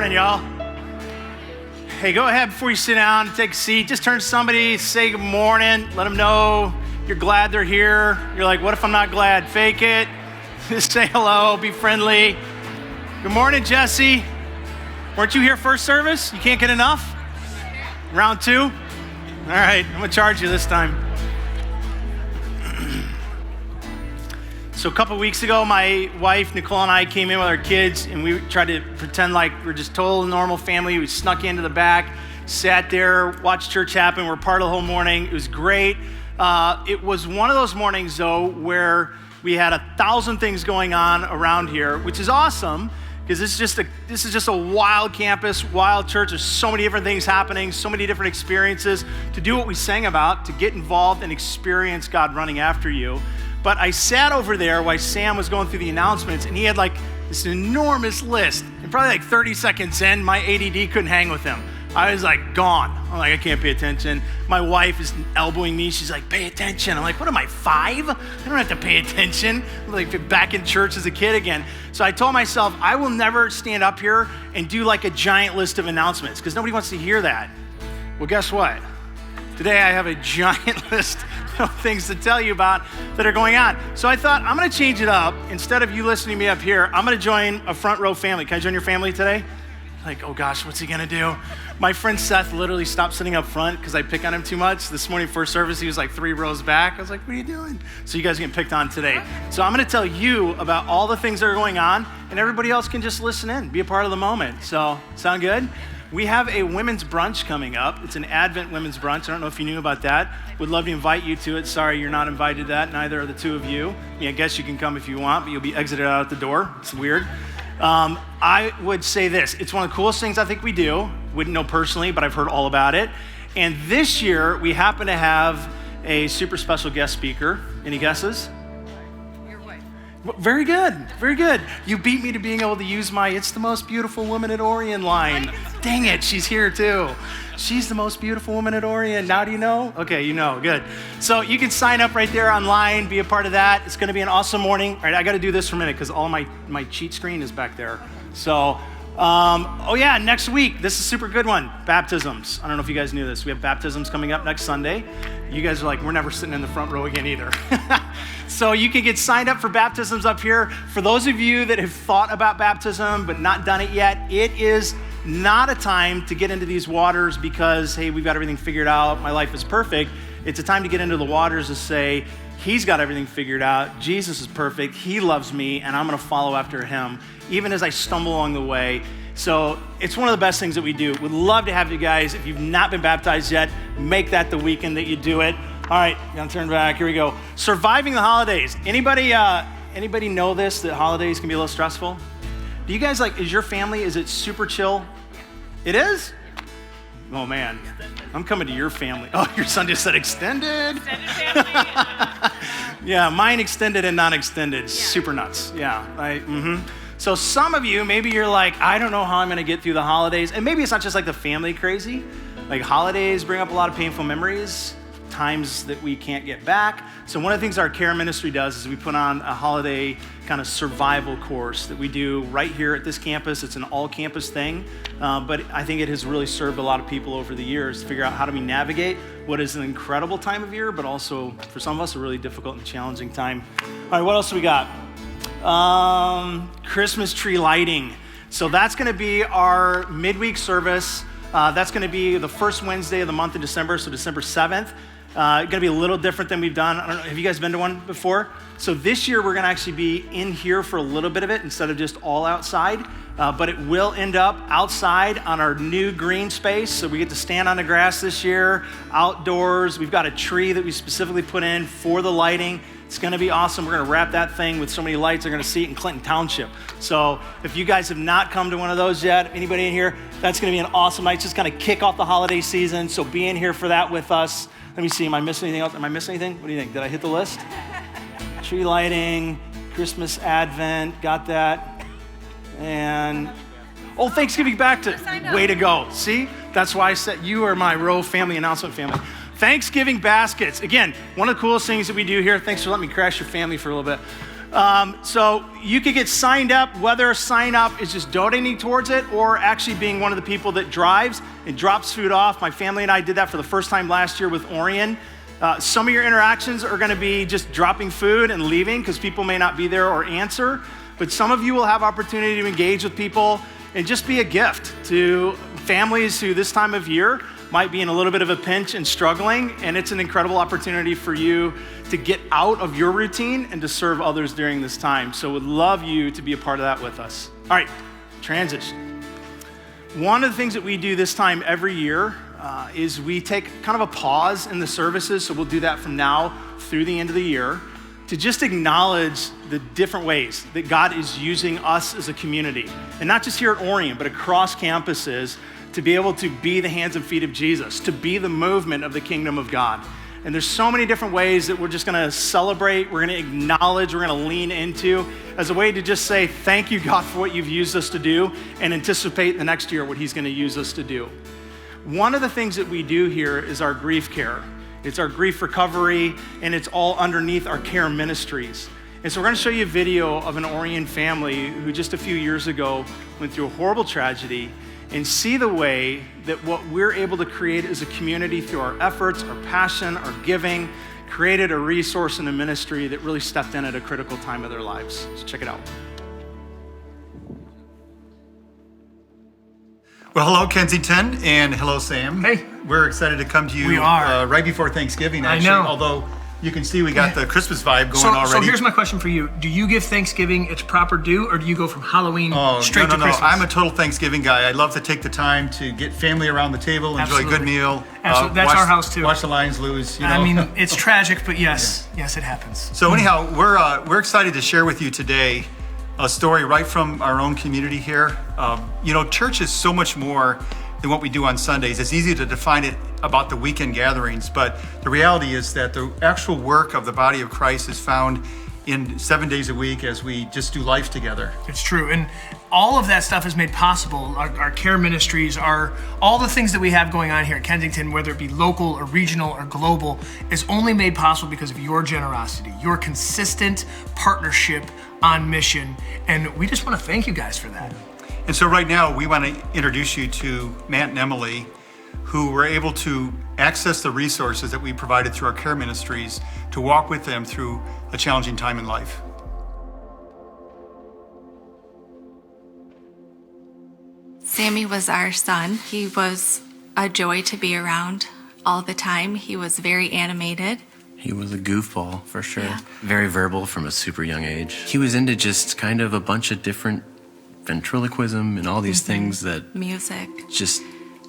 morning, y'all. Hey, go ahead before you sit down, take a seat. Just turn to somebody, say good morning, let them know you're glad they're here. You're like, what if I'm not glad? Fake it. Just say hello, be friendly. Good morning, Jesse. Weren't you here first service? You can't get enough? Round two? All right, I'm gonna charge you this time. So a couple weeks ago, my wife, Nicole, and I came in with our kids, and we tried to pretend like we're just total normal family. We snuck into the back, sat there, watched church happen. We're part of the whole morning. It was great. It was one of those mornings, though, where we had 1,000 things going on around here, which is awesome, because this is just a wild campus, wild church. There's so many different things happening, so many different experiences to do what we sang about, to get involved and experience God running after you. But I sat over there while Sam was going through the announcements, and he had like this enormous list. And probably like 30 seconds in, my ADD couldn't hang with him. I was like gone. I'm like, I can't pay attention. My wife is elbowing me. She's like, pay attention. I'm like, what am I, 5? I don't have to pay attention. I'm like back in church as a kid again. So I told myself, I will never stand up here and do like a giant list of announcements because nobody wants to hear that. Well, guess what? Today I have a giant list of things to tell you about that are going on. So I thought I'm gonna change it up. Instead of you listening to me up here, I'm gonna join a front row family. Can I join your family today? Like, oh gosh, what's he gonna do? My friend Seth literally stopped sitting up front because I pick on him too much. This morning, first service, he was like 3 rows back. I was like, what are you doing? So you guys are getting picked on today. So I'm gonna tell you about all the things that are going on, and everybody else can just listen in, be a part of the moment. So, sound good? We have a women's brunch coming up. It's an Advent women's brunch. I don't know if you knew about that. Would love to invite you to it. Sorry, you're not invited to that. Neither are the two of you. I guess you can come if you want, but you'll be exited out the door. It's weird. I would say this. It's one of the coolest things I think we do. Wouldn't know personally, but I've heard all about it. And this year, we happen to have a super special guest speaker. Any guesses? Very good, very good. You beat me to being able to use my "It's the most beautiful woman at Orion" line. Dang it, she's here too. She's the most beautiful woman at Orion. Now do you know? Okay, you know, good. So you can sign up right there online, be a part of that. It's gonna be an awesome morning. All right, I gotta do this for a minute because all my cheat screen is back there. So, oh yeah, next week, this is a super good one, baptisms. I don't know if you guys knew this. We have baptisms coming up next Sunday. You guys are like, we're never sitting in the front row again either. So you can get signed up for baptisms up here. For those of you that have thought about baptism but not done it yet, it is not a time to get into these waters because, hey, we've got everything figured out, my life is perfect. It's a time to get into the waters to say, he's got everything figured out, Jesus is perfect, he loves me, and I'm gonna follow after him, even as I stumble along the way. So it's one of the best things that we do. We'd love to have you guys, if you've not been baptized yet, make that the weekend that you do it. All right, gonna turn back, here we go. Surviving the holidays. Anybody know this, that holidays can be a little stressful? Do you guys is your family, is it super chill? It is? Oh man, I'm coming to your family. Oh, your son just said extended? Extended family. Yeah, mine extended and non-extended, super nuts, yeah. So some of you, maybe you're like, I don't know how I'm gonna get through the holidays. And maybe it's not just like the family crazy. Like holidays bring up a lot of painful memories, times that we can't get back. So one of the things our care ministry does is we put on a holiday kind of survival course that we do right here at this campus. It's an all-campus thing, but I think it has really served a lot of people over the years to figure out how do we navigate what is an incredible time of year, but also for some of us a really difficult and challenging time. All right, what else do we got? Christmas tree lighting. So that's gonna be our midweek service. That's gonna be the first Wednesday of the month in December, so December 7th. Gonna be a little different than we've done. I don't know, have you guys been to one before? So this year we're gonna actually be in here for a little bit of it instead of just all outside, but it will end up outside on our new green space. So we get to stand on the grass this year, outdoors. We've got a tree that we specifically put in for the lighting. It's gonna be awesome. We're gonna wrap that thing with so many lights, they're gonna see it in Clinton Township. So if you guys have not come to one of those yet, anybody in here, that's gonna be an awesome night. It's just gonna kick off the holiday season. So be in here for that with us. Let me see, am I missing anything else? Am I missing anything? What do you think? Did I hit the list? Tree lighting, Christmas Advent, got that. And, oh, Thanksgiving back to, way to go. See, that's why I said you are my row family announcement family. Thanksgiving baskets. Again, one of the coolest things that we do here, thanks for letting me crash your family for a little bit. So you could get signed up, whether sign up is just donating towards it or actually being one of the people that drives and drops food off. My family and I did that for the first time last year with Orion. Some of your interactions are gonna be just dropping food and leaving because people may not be there or answer, but some of you will have opportunity to engage with people and just be a gift to families who this time of year might be in a little bit of a pinch and struggling, and it's an incredible opportunity for you to get out of your routine and to serve others during this time. So would love you to be a part of that with us. All right, transition. One of the things that we do this time every year is we take kind of a pause in the services, so we'll do that from now through the end of the year, to just acknowledge the different ways that God is using us as a community, and not just here at Orion, but across campuses, to be able to be the hands and feet of Jesus, to be the movement of the kingdom of God. And there's so many different ways that we're just gonna celebrate, we're gonna acknowledge, we're gonna lean into as a way to just say, thank you, God, for what you've used us to do, and anticipate the next year what he's gonna use us to do. One of the things that we do here is our grief care. It's our grief recovery, and it's all underneath our care ministries. And so we're gonna show you a video of an Orion family who just a few years ago went through a horrible tragedy, and see the way that what we're able to create as a community through our efforts, our passion, our giving, created a resource and a ministry that really stepped in at a critical time of their lives. So check it out. Well, hello, Kensington, and hello, Sam. Hey. We're excited to come to you We are. Right before Thanksgiving, actually. I know. Although you can see we got the Christmas vibe going already. So here's my question for you. Do you give Thanksgiving its proper due, or do you go from Halloween straight to Christmas? I'm a total Thanksgiving guy. I love to take the time to get family around the table, enjoy a good meal. Absolutely. That's our house, too. Watch the Lions lose. You know? I mean, it's tragic, but yes, yes, it happens. So anyhow, we're excited to share with you today a story right from our own community here. Church is so much more than what we do on Sundays. It's easy to define it about the weekend gatherings, but the reality is that the actual work of the body of Christ is found in 7 days a week as we just do life together. It's true. And all of that stuff is made possible. Our care ministries are all the things that we have going on here at Kensington, whether it be local or regional or global, is only made possible because of your generosity, your consistent partnership on mission. And we just want to thank you guys for that. And so right now we want to introduce you to Matt and Emily, who were able to access the resources that we provided through our care ministries to walk with them through a challenging time in life. Sammy was our son. He was a joy to be around all the time. He was very animated. He was a goofball, for sure. Yeah. Very verbal from a super young age. He was into just kind of a bunch of different ventriloquism and all these things that Music. just...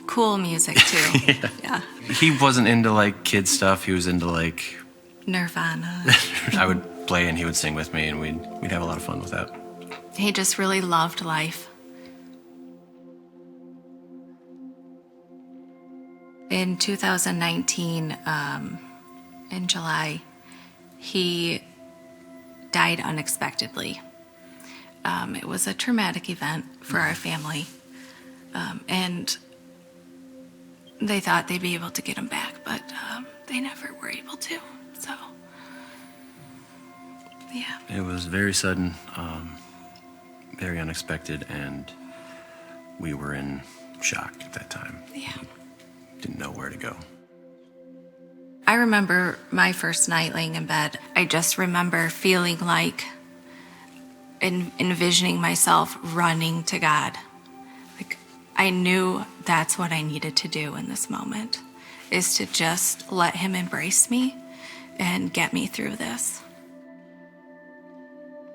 Cool music, too. Yeah. He wasn't into like kid stuff. He was into like... Nirvana. I would play and he would sing with me, and we'd have a lot of fun with that. He just really loved life. In 2019, in July, he died unexpectedly. It was a traumatic event for our family, and they thought they'd be able to get him back, but they never were able to, so, yeah. It was very sudden, very unexpected, and we were in shock at that time. Yeah. Didn't know where to go. I remember my first night laying in bed. I just remember feeling like envisioning myself running to God. Like, I knew that's what I needed to do in this moment, is to just let him embrace me and get me through this.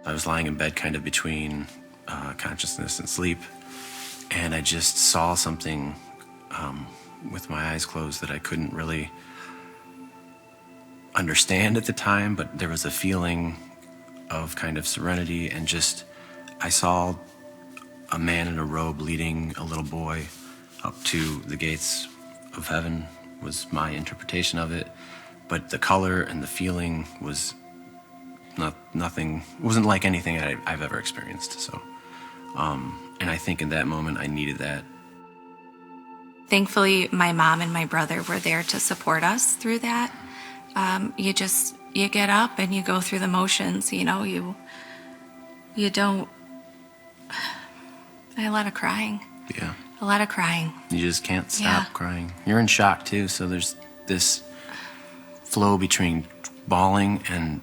I was lying in bed kind of between consciousness and sleep, and I just saw something with my eyes closed that I couldn't really understand at the time, but there was a feeling of kind of serenity, and just I saw a man in a robe leading a little boy up to the gates of heaven, was my interpretation of it. But the color and the feeling was nothing, wasn't like anything I've ever experienced. So, and I think in that moment I needed that. Thankfully, my mom and my brother were there to support us through that. you get up and you go through the motions, you know, you don't, a lot of crying. Yeah. A lot of crying. You just can't stop Yeah. crying. You're in shock too, so there's this flow between bawling and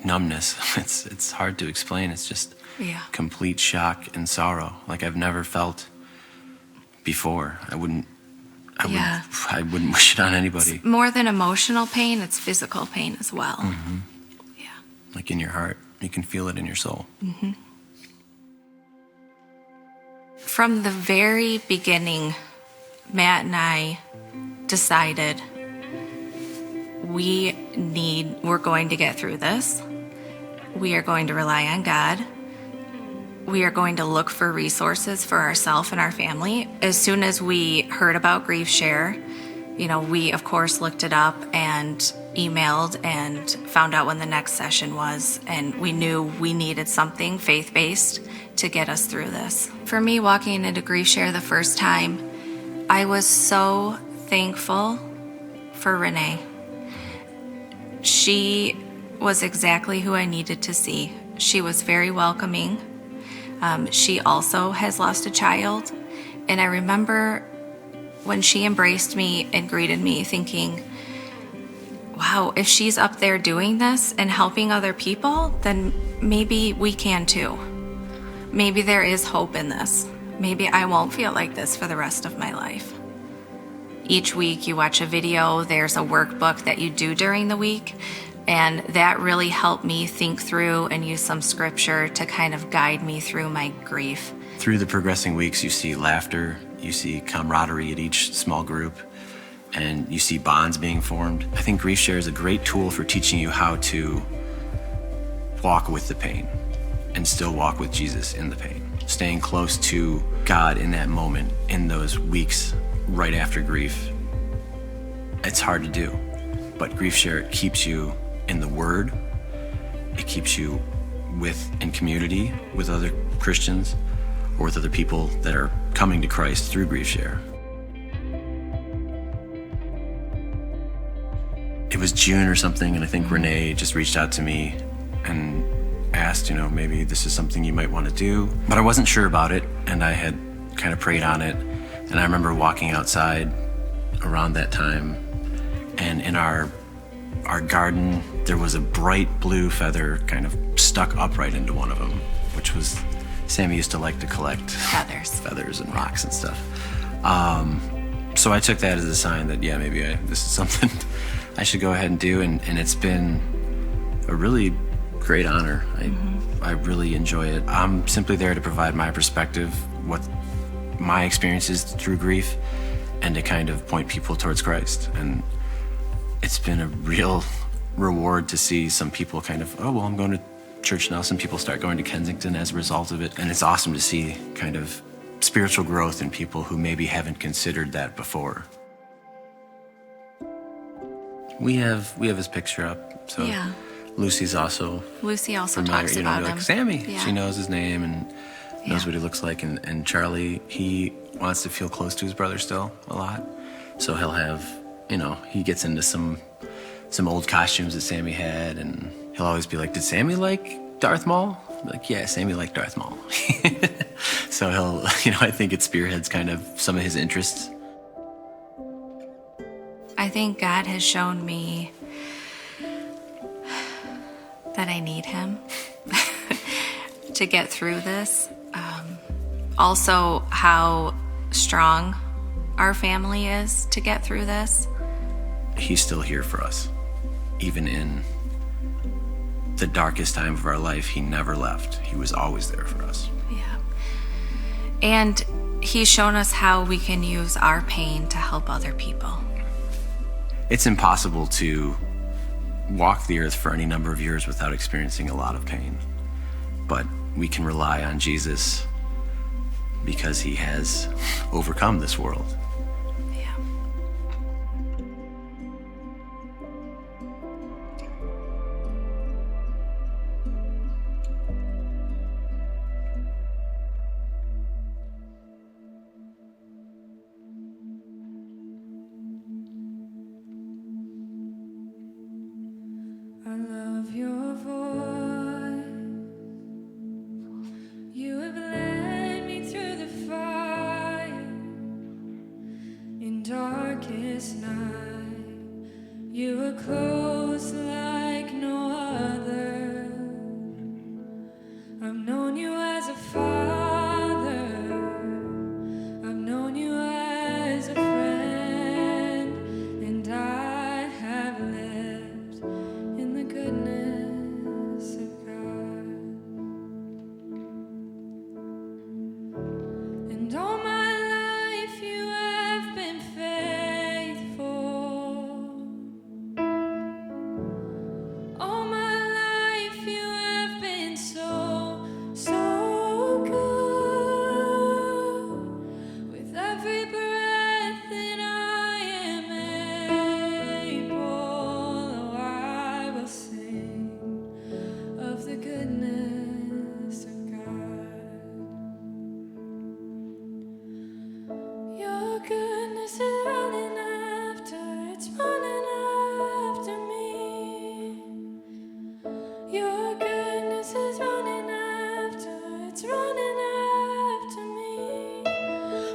numbness. It's hard to explain. It's just Yeah. complete shock and sorrow, like I've never felt before. I wouldn't Yeah. I wouldn't wish it on anybody. More than emotional pain, it's physical pain as well. Mm-hmm. Yeah. Like in your heart, you can feel it in your soul. From the very beginning, Matt and I decided we're going to get through this. We are going to rely on God. We are going to look for resources for ourselves and our family. As soon as we heard about Grief Share, you know, we of course looked it up and emailed and found out when the next session was, and we knew we needed something faith-based to get us through this. For me, walking into Grief Share the first time, I was so thankful for Renee. She was exactly who I needed to see. She was very welcoming. She also has lost a child. And I remember when she embraced me and greeted me thinking, wow, if she's up there doing this and helping other people, then maybe we can too. Maybe there is hope in this. Maybe I won't feel like this for the rest of my life. Each week you watch a video, there's a workbook that you do during the week, and that really helped me think through and use some scripture to kind of guide me through my grief. Through the progressing weeks, you see laughter, you see camaraderie at each small group, and you see bonds being formed. I think Grief Share is a great tool for teaching you how to walk with the pain and still walk with Jesus in the pain. Staying close to God in that moment, in those weeks right after grief. It's hard to do, but Grief Share keeps you in the Word. It keeps you in community with other Christians or with other people that are coming to Christ through Grief Share. It was June or something, and I think Renee just reached out to me and asked, maybe this is something you might want to do. But I wasn't sure about it, and I had kind of prayed on it. And I remember walking outside around that time, and in our garden, there was a bright blue feather kind of stuck upright into one of them, which was, Sammy used to like to collect feathers and rocks and stuff. So I took that as a sign that, maybe this is something I should go ahead and do. And it's been a really great honor. I really enjoy it. I'm simply there to provide my perspective, what my experiences through grief, and to kind of point people towards Christ. And it's been a real reward to see some people kind of, I'm going to church now. Some people start going to Kensington as a result of it. And it's awesome to see kind of spiritual growth in people who maybe haven't considered that before. We have his picture up. So Yeah. Lucy also familiar, talks about him. like Sammy. Yeah. She knows his name and knows what he looks like. And Charlie, he wants to feel close to his brother still a lot. So he'll have, he gets into some old costumes that Sammy had, and he'll always be like, did Sammy like Darth Maul? I'm like, yeah, Sammy liked Darth Maul. So he'll, I think it spearheads kind of some of his interests. I think God has shown me that I need him to get through this. Also, how strong our family is to get through this. He's still here for us. Even in the darkest time of our life, he never left. He was always there for us. Yeah. And he's shown us how we can use our pain to help other people. It's impossible to walk the earth for any number of years without experiencing a lot of pain. But we can rely on Jesus because he has overcome this world. Yeah. I close like no other. I've known you as a father. I've known you as a friend, and I have lived in the goodness of God. And all my life you have been faithful. All my life you have been so, so good. With every breath that I am able, oh, I will sing of the goodness of God. Your goodness is running after, it's running after me. Your goodness is running after, it's running after me.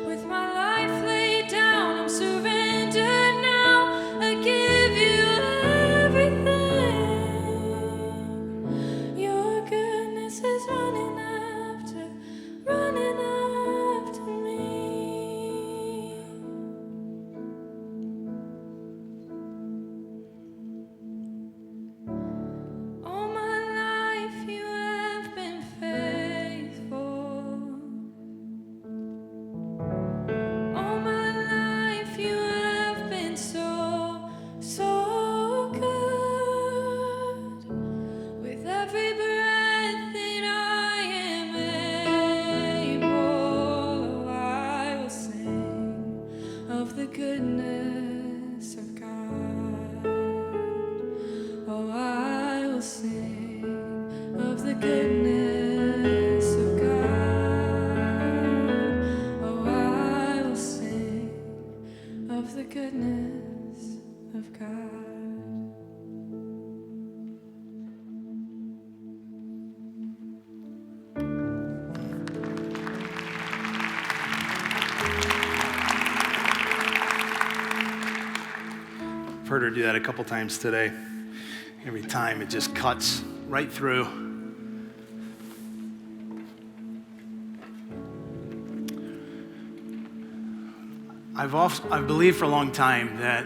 With my life laid down, I'm surrendered now. I give you everything. Your goodness is running after me. All my life you have been faithful. All my life you have been so, so good. With every breath that I am able, I will sing of the goodness of God. Oh, I will sing of the goodness of God. Oh, I will sing of the goodness of God. I've heard her do that a couple times today. Every time it just cuts right through. I've believed for a long time that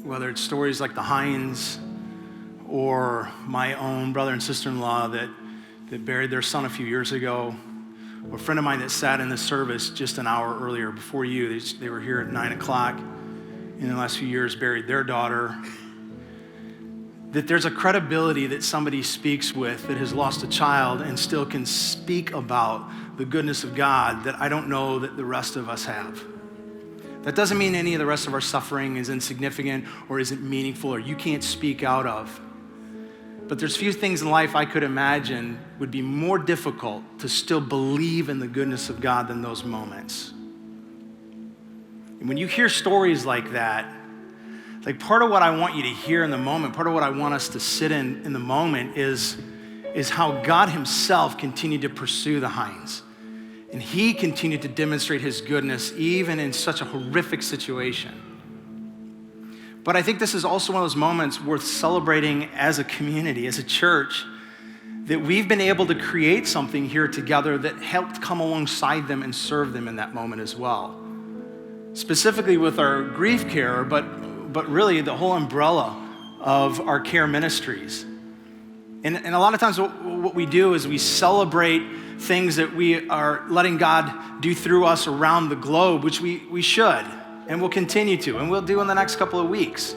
whether it's stories like the Hines or my own brother and sister-in-law that buried their son a few years ago, or a friend of mine that sat in the service just an hour earlier before you, they were here at 9 o'clock, in the last few years buried their daughter, that there's a credibility that somebody speaks with that has lost a child and still can speak about the goodness of God that I don't know that the rest of us have. That doesn't mean any of the rest of our suffering is insignificant or isn't meaningful or you can't speak out of. But there's few things in life I could imagine would be more difficult to still believe in the goodness of God than those moments. And when you hear stories like that, like part of what I want you to hear in the moment, part of what I want us to sit in the moment is how God himself continued to pursue the Hines. And he continued to demonstrate his goodness even in such a horrific situation. But I think this is also one of those moments worth celebrating as a community, as a church, that we've been able to create something here together that helped come alongside them and serve them in that moment as well. Specifically with our grief care, but really the whole umbrella of our care ministries. And a lot of times what we do is we celebrate things that we are letting God do through us around the globe, which we should, and we'll continue to, and we'll do in the next couple of weeks.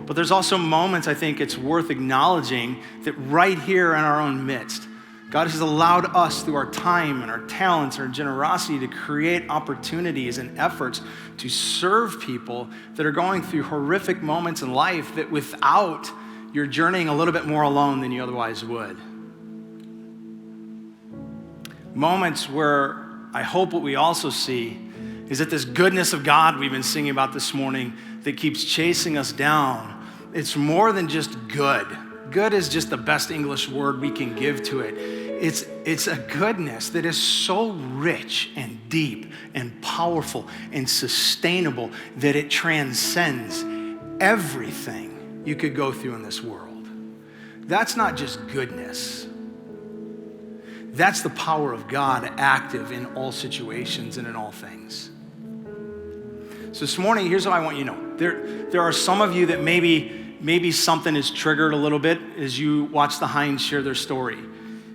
But there's also moments I think it's worth acknowledging that right here in our own midst, God has allowed us through our time and our talents and our generosity to create opportunities and efforts to serve people that are going through horrific moments in life that without you're journeying a little bit more alone than you otherwise would. Moments where I hope what we also see is that this goodness of God we've been singing about this morning that keeps chasing us down, it's more than just good. Good is just the best English word we can give to it. It's a goodness that is so rich and deep and powerful and sustainable that it transcends everything you could go through in this world. That's not just goodness. That's the power of God active in all situations and in all things. So this morning, here's what I want you to know. There are some of you that maybe something is triggered a little bit as you watch the Hines share their story.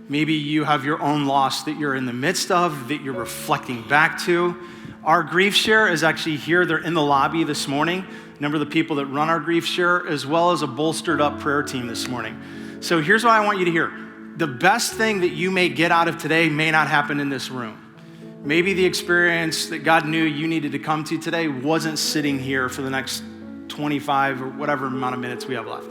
Maybe you have your own loss that you're in the midst of, that you're reflecting back to. Our grief share is actually here. They're in the lobby this morning. A number of the people that run our grief share, as well as a bolstered up prayer team this morning. So here's what I want you to hear. The best thing that you may get out of today may not happen in this room. Maybe the experience that God knew you needed to come to today wasn't sitting here for the next 25 or whatever amount of minutes we have left.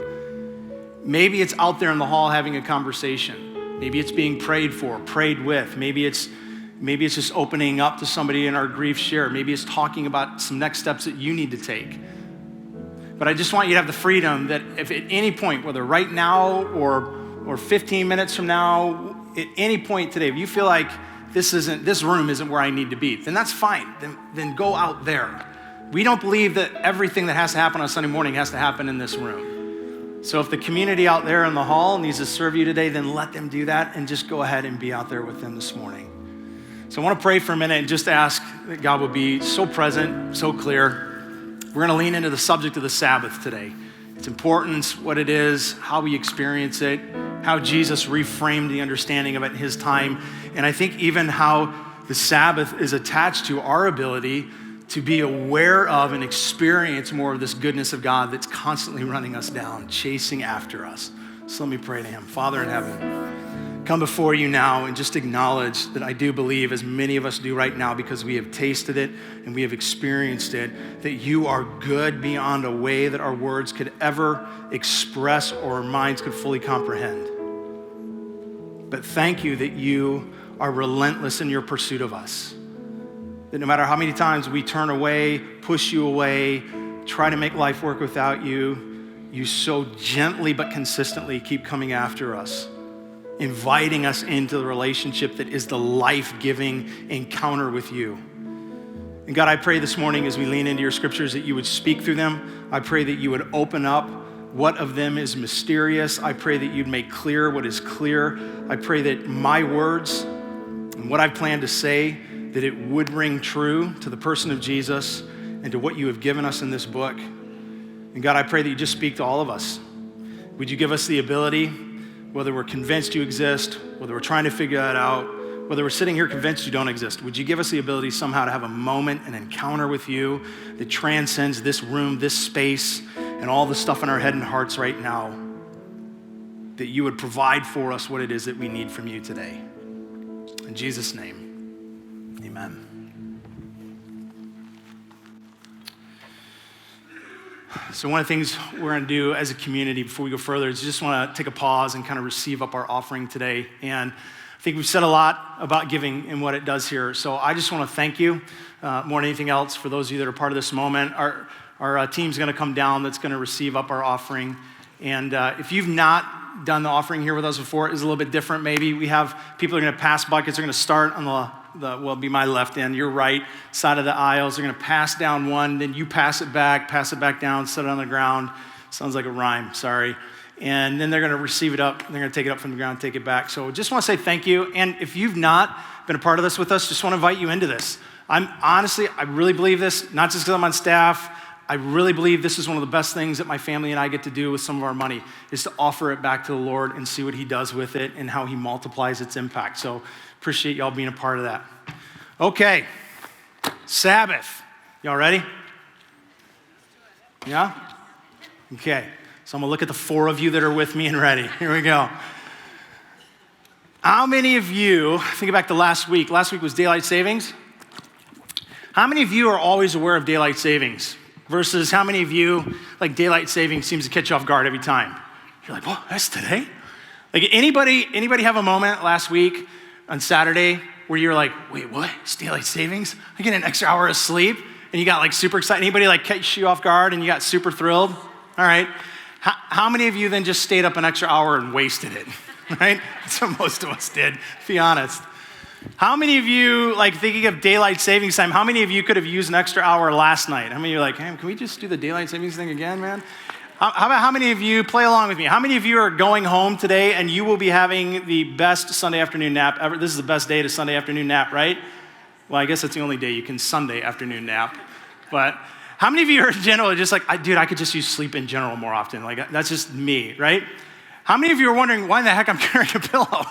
Maybe it's out there in the hall having a conversation. Maybe it's being prayed for, prayed with. Maybe it's just opening up to somebody in our grief share. Maybe it's talking about some next steps that you need to take. But I just want you to have the freedom that if at any point, whether right now or 15 minutes from now, at any point today, if you feel like this room isn't where I need to be, then that's fine. Then go out there. We don't believe that everything that has to happen on Sunday morning has to happen in this room. So if the community out there in the hall needs to serve you today, then let them do that and just go ahead and be out there with them this morning. So I want to pray for a minute and just ask that God would be so present, so clear. We're going to lean into the subject of the Sabbath today. Its importance, what it is, how we experience it, how Jesus reframed the understanding of it in his time, and I think even how the Sabbath is attached to our ability to be aware of and experience more of this goodness of God that's constantly running us down, chasing after us. So let me pray to him. Father in heaven, come before you now and just acknowledge that I do believe, as many of us do right now, because we have tasted it and we have experienced it, that you are good beyond a way that our words could ever express or our minds could fully comprehend. But thank you that you are relentless in your pursuit of us. That no matter how many times we turn away, push you away, try to make life work without you, you so gently but consistently keep coming after us, inviting us into the relationship that is the life-giving encounter with you. And God, I pray this morning as we lean into your scriptures that you would speak through them. I pray that you would open up what of them is mysterious. I pray that you'd make clear what is clear. I pray that my words and what I plan to say, that it would ring true to the person of Jesus and to what you have given us in this book. And God, I pray that you just speak to all of us. Would you give us the ability, whether we're convinced you exist, whether we're trying to figure that out, whether we're sitting here convinced you don't exist, would you give us the ability somehow to have a moment, an encounter with you that transcends this room, this space, and all the stuff in our head and hearts right now, that you would provide for us what it is that we need from you today. In Jesus' name, amen. So one of the things we're going to do as a community before we go further is just want to take a pause and kind of receive up our offering today. And I think we've said a lot about giving and what it does here. So I just want to thank you more than anything else for those of you that are part of this moment. Our team's going to come down that's going to receive up our offering. And if you've not done the offering here with us before, it's a little bit different maybe. We have people are going to pass buckets. They're going to start on well, be my left end, your right side of the aisles. They're going to pass down one, then you pass it back down, set it on the ground. Sounds like a rhyme, sorry. And then they're going to receive it up. They're going to take it up from the ground, take it back. So just want to say thank you. And if you've not been a part of this with us, just want to invite you into this. I really believe this, not just because I'm on staff. I really believe this is one of the best things that my family and I get to do with some of our money, is to offer it back to the Lord and see what he does with it and how he multiplies its impact. So appreciate y'all being a part of that. Okay, Sabbath. Y'all ready? Yeah? Okay, so I'm gonna look at the four of you that are with me and ready. Here we go. How many of you, think back to last week was daylight savings. How many of you are always aware of daylight savings? Versus how many of you, like daylight savings seems to catch you off guard every time? You're like, whoa, that's today? Like anybody have a moment last week on Saturday where you're like, wait, what? It's daylight savings? I get an extra hour of sleep? And you got like super excited. Anybody like catch you off guard and you got super thrilled? All right. How many of you then just stayed up an extra hour and wasted it? Right? That's what most of us did, to be honest. How many of you, like thinking of daylight savings time, how many of you could have used an extra hour last night? How many of you are like, hey, can we just do the daylight savings thing again, man? How many of you, play along with me, how many of you are going home today and you will be having the best Sunday afternoon nap ever? This is the best day to Sunday afternoon nap, right? Well, I guess that's the only day you can Sunday afternoon nap. But how many of you are in general just like, dude, I could just use sleep in general more often. Like, that's just me, right? How many of you are wondering why in the heck I'm carrying a pillow?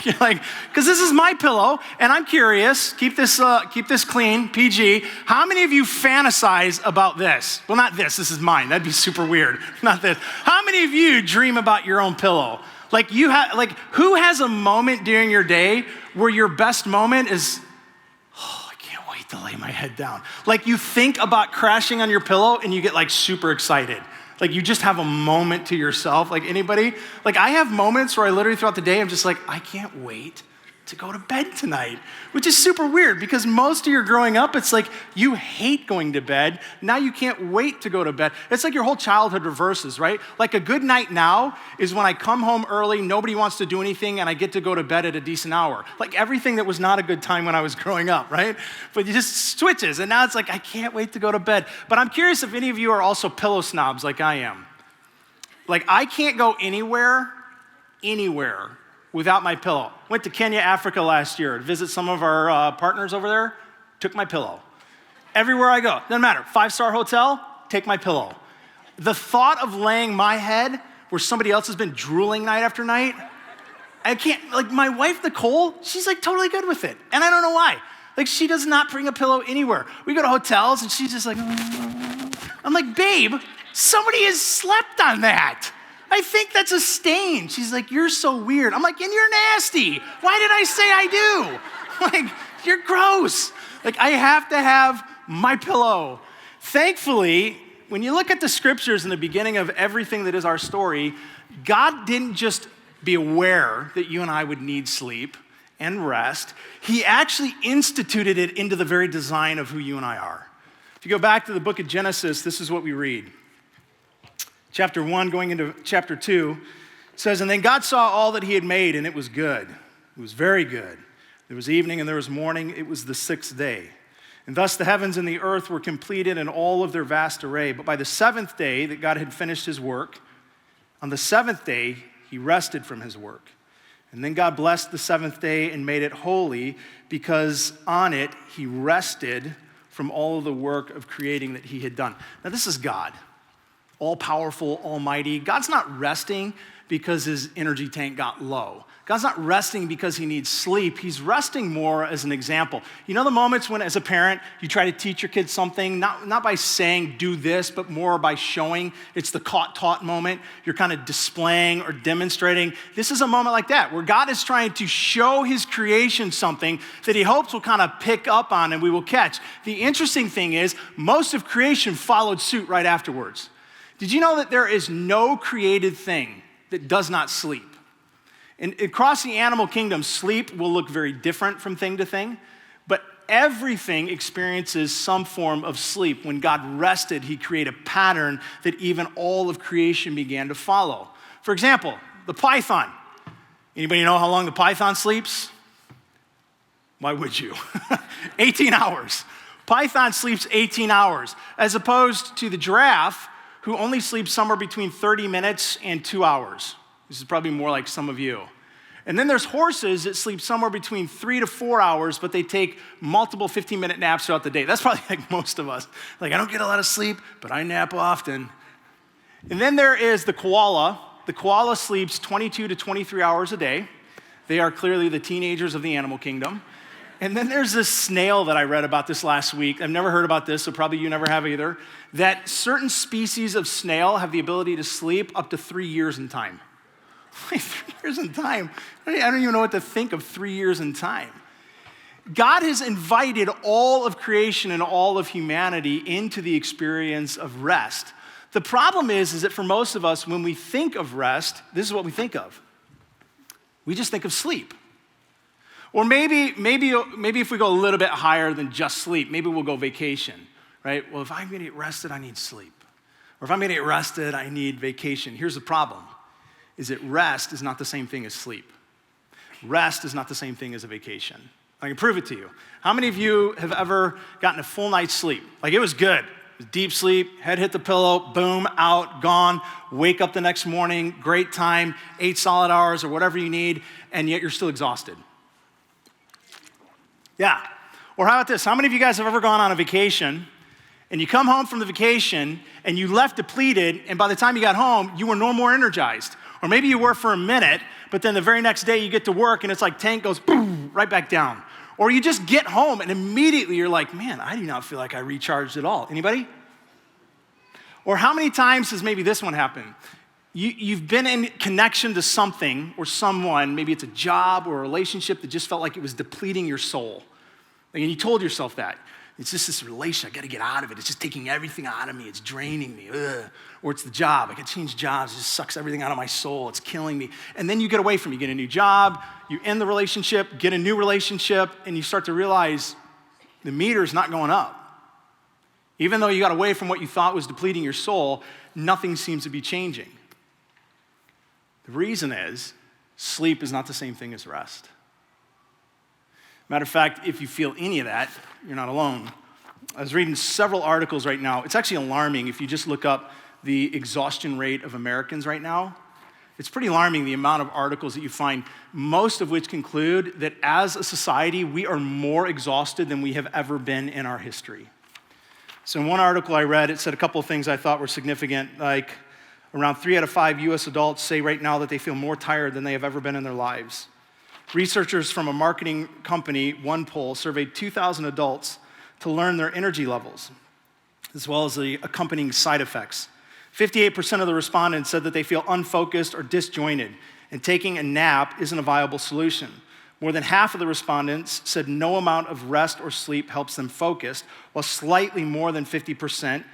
You're like, because this is my pillow, and I'm curious. Keep this clean, PG. How many of you fantasize about this? Well, not this. This is mine. That'd be super weird. Not this. How many of you dream about your own pillow? Like who has a moment during your day where your best moment is, oh, I can't wait to lay my head down. Like you think about crashing on your pillow and you get like super excited. Like you just have a moment to yourself. Like anybody? Like I have moments where I literally throughout the day, I'm just like, I can't wait to go to bed tonight, which is super weird because most of your growing up, it's like you hate going to bed. Now you can't wait to go to bed. It's like your whole childhood reverses, right? Like a good night now is when I come home early, nobody wants to do anything, and I get to go to bed at a decent hour. Like everything that was not a good time when I was growing up, right? But it just switches, and now it's like, I can't wait to go to bed. But I'm curious if any of you are also pillow snobs like I am. Like I can't go anywhere without my pillow. Went to Kenya, Africa last year to visit some of our partners over there, took my pillow. Everywhere I go, doesn't matter, 5-star hotel, take my pillow. The thought of laying my head where somebody else has been drooling night after night, I can't, like my wife, Nicole, she's like totally good with it. And I don't know why. Like she does not bring a pillow anywhere. We go to hotels and she's just like, I'm like, babe, somebody has slept on that. I think that's a stain. She's like, you're so weird. I'm like, and you're nasty. Why did I say I do? Like, you're gross. Like, I have to have my pillow. Thankfully, when you look at the scriptures in the beginning of everything that is our story, God didn't just be aware that you and I would need sleep and rest. He actually instituted it into the very design of who you and I are. If you go back to the book of Genesis, this is what we read. Chapter 1, going into chapter 2, says, and then God saw all that he had made, and it was good. It was very good. There was evening and there was morning. It was the 6th day. And thus the heavens and the earth were completed in all of their vast array. But by the 7th day that God had finished his work, on the 7th day he rested from his work. And then God blessed the 7th day and made it holy, because on it he rested from all of the work of creating that he had done. Now this is God. All-powerful, almighty. God's not resting because his energy tank got low. God's not resting because he needs sleep. He's resting more as an example. You know the moments when, as a parent, you try to teach your kids something, not by saying, do this, but more by showing. It's the caught-taught moment. You're kind of displaying or demonstrating. This is a moment like that, where God is trying to show his creation something that he hopes will kind of pick up on and we will catch. The interesting thing is, most of creation followed suit right afterwards. Did you know that there is no created thing that does not sleep? And across the animal kingdom, sleep will look very different from thing to thing, but everything experiences some form of sleep. When God rested, he created a pattern that even all of creation began to follow. For example, the python. Anybody know how long the python sleeps? Why would you? 18 hours. Python sleeps 18 hours, as opposed to the giraffe, who only sleeps somewhere between 30 minutes and 2 hours. This is probably more like some of you. And then there's horses that sleep somewhere between 3 to 4 hours, but they take multiple 15-minute naps throughout the day. That's probably like most of us. Like, I don't get a lot of sleep, but I nap often. And then there is the koala. The koala sleeps 22 to 23 hours a day. They are clearly the teenagers of the animal kingdom. And then there's this snail that I read about this last week. I've never heard about this, so probably you never have either. That certain species of snail have the ability to sleep up to 3 years in time. Like 3 years in time? I don't even know what to think of 3 years in time. God has invited all of creation and all of humanity into the experience of rest. The problem is that for most of us, when we think of rest, this is what we think of. We just think of sleep. Or maybe if we go a little bit higher than just sleep, maybe we'll go vacation, right? Well, if I'm gonna get rested, I need sleep. Or if I'm gonna get rested, I need vacation. Here's the problem, is that rest is not the same thing as sleep. Rest is not the same thing as a vacation. I can prove it to you. How many of you have ever gotten a full night's sleep? Like it was good. Deep sleep, head hit the pillow, boom, out, gone. Wake up the next morning, great time, 8 solid hours or whatever you need, and yet you're still exhausted. Yeah. Or how about this? How many of you guys have ever gone on a vacation and you come home from the vacation and you left depleted, and by the time you got home, you were no more energized? Or maybe you were for a minute, but then the very next day you get to work and it's like tank goes boom, right back down. Or you just get home and immediately you're like, man, I do not feel like I recharged at all. Anybody? Or how many times has maybe this one happened? You've been in connection to something or someone, maybe it's a job or a relationship that just felt like it was depleting your soul. And you told yourself that. It's just this relation, I gotta get out of it. It's just taking everything out of me, it's draining me. Ugh. Or it's the job, I gotta change jobs, it just sucks everything out of my soul, it's killing me. And then you get away from it, you get a new job, you end the relationship, get a new relationship, and you start to realize the meter's not going up. Even though you got away from what you thought was depleting your soul, nothing seems to be changing. The reason is, sleep is not the same thing as rest. Matter of fact, if you feel any of that, you're not alone. I was reading several articles right now. It's actually alarming if you just look up the exhaustion rate of Americans right now. It's pretty alarming the amount of articles that you find, most of which conclude that as a society, we are more exhausted than we have ever been in our history. So in one article I read, it said a couple of things I thought were significant, like around 3 out of 5 US adults say right now that they feel more tired than they have ever been in their lives. Researchers from a marketing company, OnePoll, surveyed 2,000 adults to learn their energy levels, as well as the accompanying side effects. 58% of the respondents said that they feel unfocused or disjointed, and taking a nap isn't a viable solution. More than half of the respondents said no amount of rest or sleep helps them focus, while slightly more than 50%,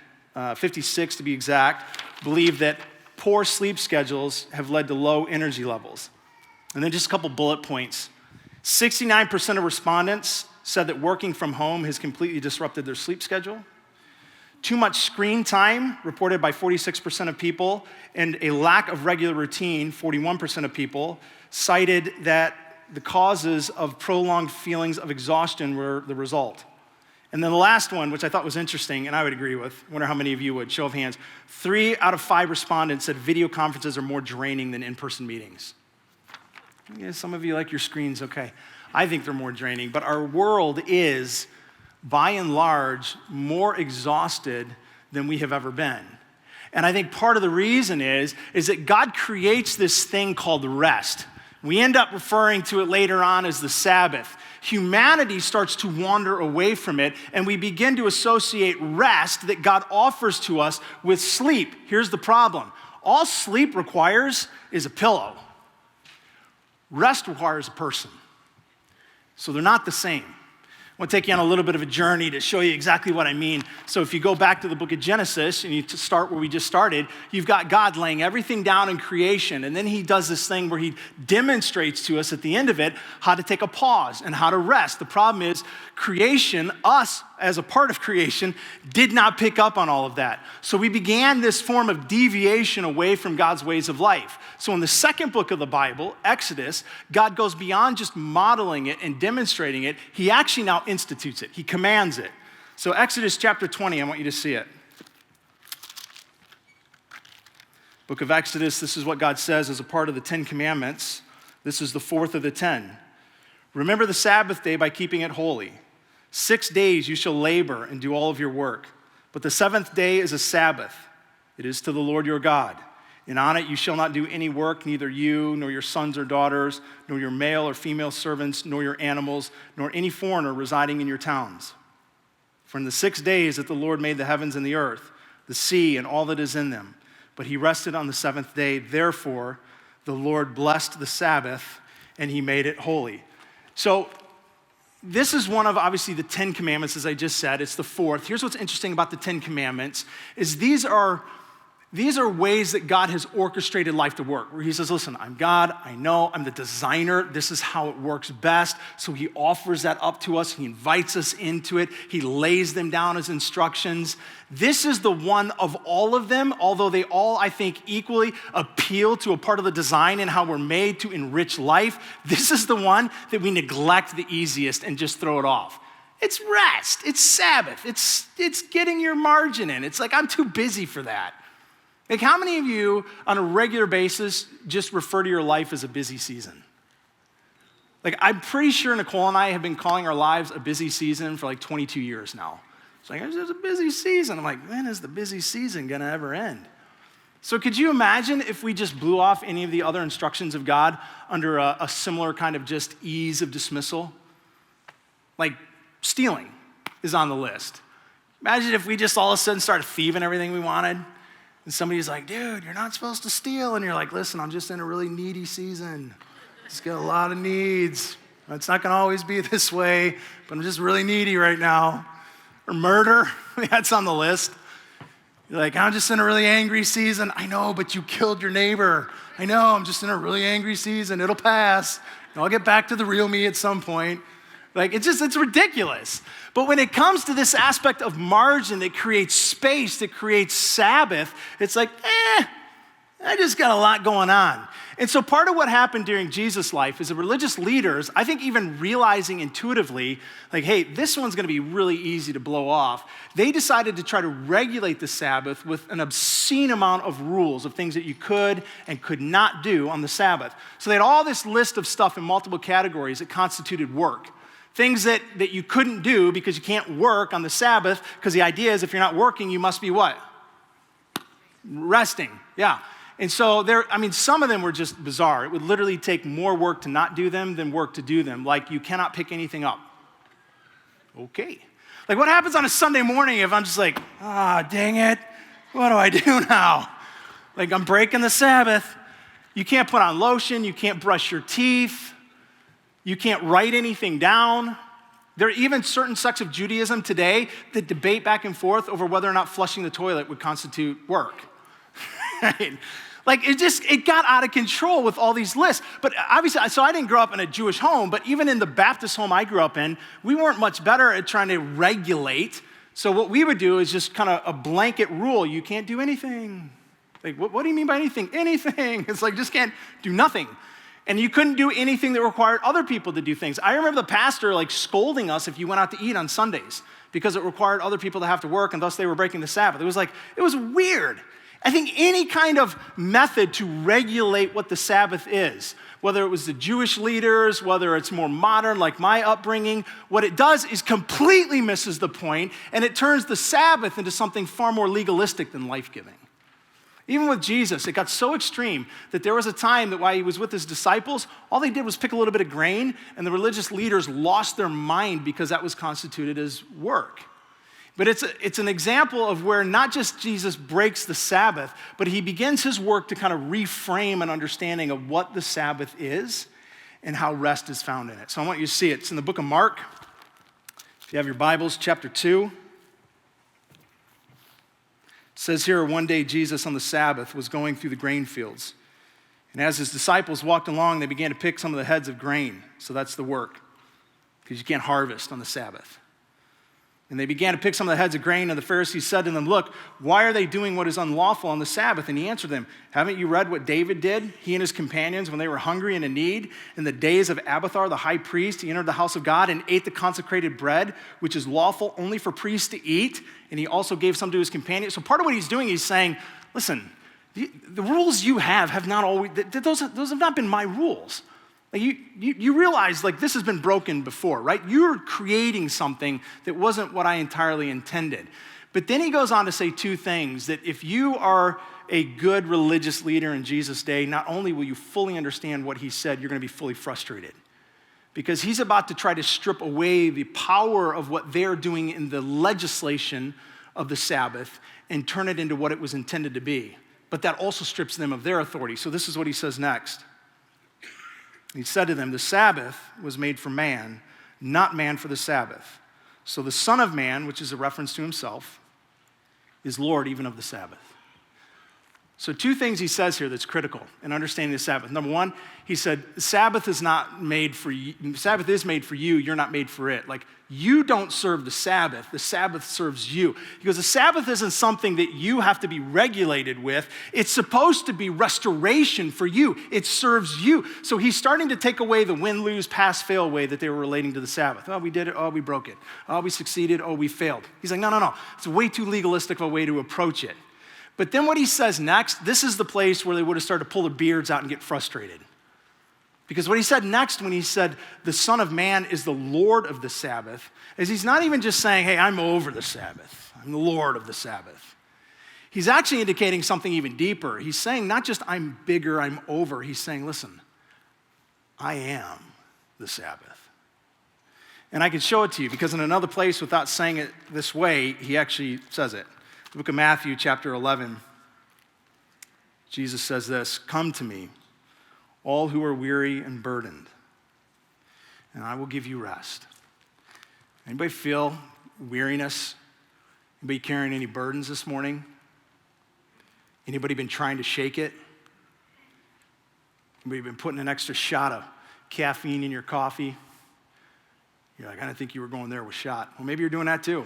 56 to be exact, believe that poor sleep schedules have led to low energy levels. And then just a couple bullet points. 69% of respondents said that working from home has completely disrupted their sleep schedule. Too much screen time, reported by 46% of people, and a lack of regular routine, 41% of people, cited that the causes of prolonged feelings of exhaustion were the result. And then the last one, which I thought was interesting, and I would agree with, I wonder how many of you would, show of hands. 3 out of 5 respondents said video conferences are more draining than in-person meetings. Yeah, some of you like your screens, okay. I think they're more draining, but our world is, by and large, more exhausted than we have ever been. And I think part of the reason is that God creates this thing called rest. We end up referring to it later on as the Sabbath. Humanity starts to wander away from it, and we begin to associate rest that God offers to us with sleep. Here's the problem. All sleep requires is a pillow. Rest requires a person. So they're not the same. I want to take you on a little bit of a journey to show you exactly what I mean. So if you go back to the book of Genesis and you start where we just started, you've got God laying everything down in creation, and then he does this thing where he demonstrates to us at the end of it how to take a pause and how to rest. The problem is creation, us as a part of creation, did not pick up on all of that. So we began this form of deviation away from God's ways of life. So in the second book of the Bible, Exodus, God goes beyond just modeling it and demonstrating it. He actually now institutes it. He commands it. So Exodus chapter 20, I want you to see it. Book of Exodus, this is what God says as a part of the 10 Commandments. This is the 4th of the 10. Remember the Sabbath day by keeping it holy. 6 days you shall labor and do all of your work. But the 7th day is a Sabbath. It is to the Lord your God. And on it you shall not do any work, neither you, nor your sons or daughters, nor your male or female servants, nor your animals, nor any foreigner residing in your towns. For in the 6 days that the Lord made the heavens and the earth, the sea and all that is in them, but he rested on the 7th day. Therefore, the Lord blessed the Sabbath, and he made it holy. So this is one of, obviously, the 10 Commandments, as I just said. It's the 4th. Here's what's interesting about the 10 Commandments, is these are ways that God has orchestrated life to work, where he says, listen, I'm God, I know, I'm the designer, this is how it works best. So he offers that up to us, he invites us into it, he lays them down as instructions. This is the one of all of them, although they all, I think, equally appeal to a part of the design and how we're made to enrich life. This is the one that we neglect the easiest and just throw it off. It's rest. It's Sabbath. It's getting your margin in. It's like, I'm too busy for that. Like, how many of you on a regular basis just refer to your life as a busy season? Like, I'm pretty sure Nicole and I have been calling our lives a busy season for like 22 years now. It's like, it's a busy season. I'm like, when is the busy season gonna ever end? So could you imagine if we just blew off any of the other instructions of God under a similar kind of just ease of dismissal? Like, stealing is on the list. Imagine if we just all of a sudden started thieving everything we wanted, and somebody's like, dude, you're not supposed to steal. And you're like, listen, I'm just in a really needy season. Just got a lot of needs. It's not gonna always be this way, but I'm just really needy right now. Or murder, that's on the list. You're like, I'm just in a really angry season. I know, but you killed your neighbor. I know, I'm just in a really angry season. It'll pass. And I'll get back to the real me at some point. Like, it's ridiculous. But when it comes to this aspect of margin that creates space, that creates Sabbath, it's like, I just got a lot going on. And so part of what happened during Jesus' life is the religious leaders, I think even realizing intuitively, like, hey, this one's gonna be really easy to blow off, they decided to try to regulate the Sabbath with an obscene amount of rules of things that you could and could not do on the Sabbath. So they had all this list of stuff in multiple categories that constituted work. Things that you couldn't do because you can't work on the Sabbath, because the idea is if you're not working, you must be what? Resting, yeah. And so some of them were just bizarre. It would literally take more work to not do them than work to do them. Like, you cannot pick anything up. Okay. Like, what happens on a Sunday morning if I'm just like, dang it, what do I do now? Like, I'm breaking the Sabbath. You can't put on lotion, you can't brush your teeth, you can't write anything down. There are even certain sects of Judaism today that debate back and forth over whether or not flushing the toilet would constitute work. Right? Like, it got out of control with all these lists. But obviously, so I didn't grow up in a Jewish home, but even in the Baptist home I grew up in, we weren't much better at trying to regulate. So what we would do is just kind of a blanket rule. You can't do anything. Like, what do you mean by anything? Anything. It's like, just can't do nothing. And you couldn't do anything that required other people to do things. I remember the pastor like scolding us if you went out to eat on Sundays because it required other people to have to work, and thus they were breaking the Sabbath. It was weird. I think any kind of method to regulate what the Sabbath is, whether it was the Jewish leaders, whether it's more modern like my upbringing, what it does is completely misses the point, and it turns the Sabbath into something far more legalistic than life-giving. Even with Jesus, it got so extreme that there was a time that while he was with his disciples, all they did was pick a little bit of grain, and the religious leaders lost their mind because that was constituted as work. But it's an example of where not just Jesus breaks the Sabbath, but he begins his work to kind of reframe an understanding of what the Sabbath is and how rest is found in it. So I want you to see it. It's in the book of Mark. If you have your Bibles, chapter 2. It says here, one day Jesus on the Sabbath was going through the grain fields. And as his disciples walked along, they began to pick some of the heads of grain. So that's the work, because you can't harvest on the Sabbath. And they began to pick some of the heads of grain, and the Pharisees said to them, look, why are they doing what is unlawful on the Sabbath? And he answered them, haven't you read what David did, he and his companions, when they were hungry and in need? In the days of Abiathar, the high priest, he entered the house of God and ate the consecrated bread, which is lawful only for priests to eat, and he also gave some to his companions. So part of what he's doing, he's saying, listen, the rules you have not always, those have not been my rules. Like you realize, like, this has been broken before, right? You're creating something that wasn't what I entirely intended. But then he goes on to say two things, that if you are a good religious leader in Jesus' day, not only will you fully understand what he said, you're going to be fully frustrated. Because he's about to try to strip away the power of what they're doing in the legislation of the Sabbath and turn it into what it was intended to be. But that also strips them of their authority. So this is what he says next. He said to them, the Sabbath was made for man, not man for the Sabbath. So the Son of Man, which is a reference to himself, is Lord even of the Sabbath. So 2 things he says here that's critical in understanding the Sabbath. Number 1, he said, Sabbath is made for you, you're not made for it. Like, you don't serve the Sabbath serves you. Because the Sabbath isn't something that you have to be regulated with. It's supposed to be restoration for you. It serves you. So he's starting to take away the win, lose, pass, fail way that they were relating to the Sabbath. Oh, we did it. Oh, we broke it. Oh, we succeeded. Oh, we failed. He's like, no. It's way too legalistic of a way to approach it. But then what he says next, this is the place where they would have started to pull their beards out and get frustrated. Because what he said next when he said the Son of Man is the Lord of the Sabbath, is he's not even just saying, hey, I'm over the Sabbath. I'm the Lord of the Sabbath. He's actually indicating something even deeper. He's saying not just I'm bigger, I'm over. He's saying, listen, I am the Sabbath. And I can show it to you because in another place, without saying it this way, he actually says it. The book of Matthew, chapter 11, Jesus says this, come to me, all who are weary and burdened, and I will give you rest. Anybody feel weariness? Anybody carrying any burdens this morning? Anybody been trying to shake it? Anybody been putting an extra shot of caffeine in your coffee? You're like, I didn't think you were going there with shot. Well, maybe you're doing that too.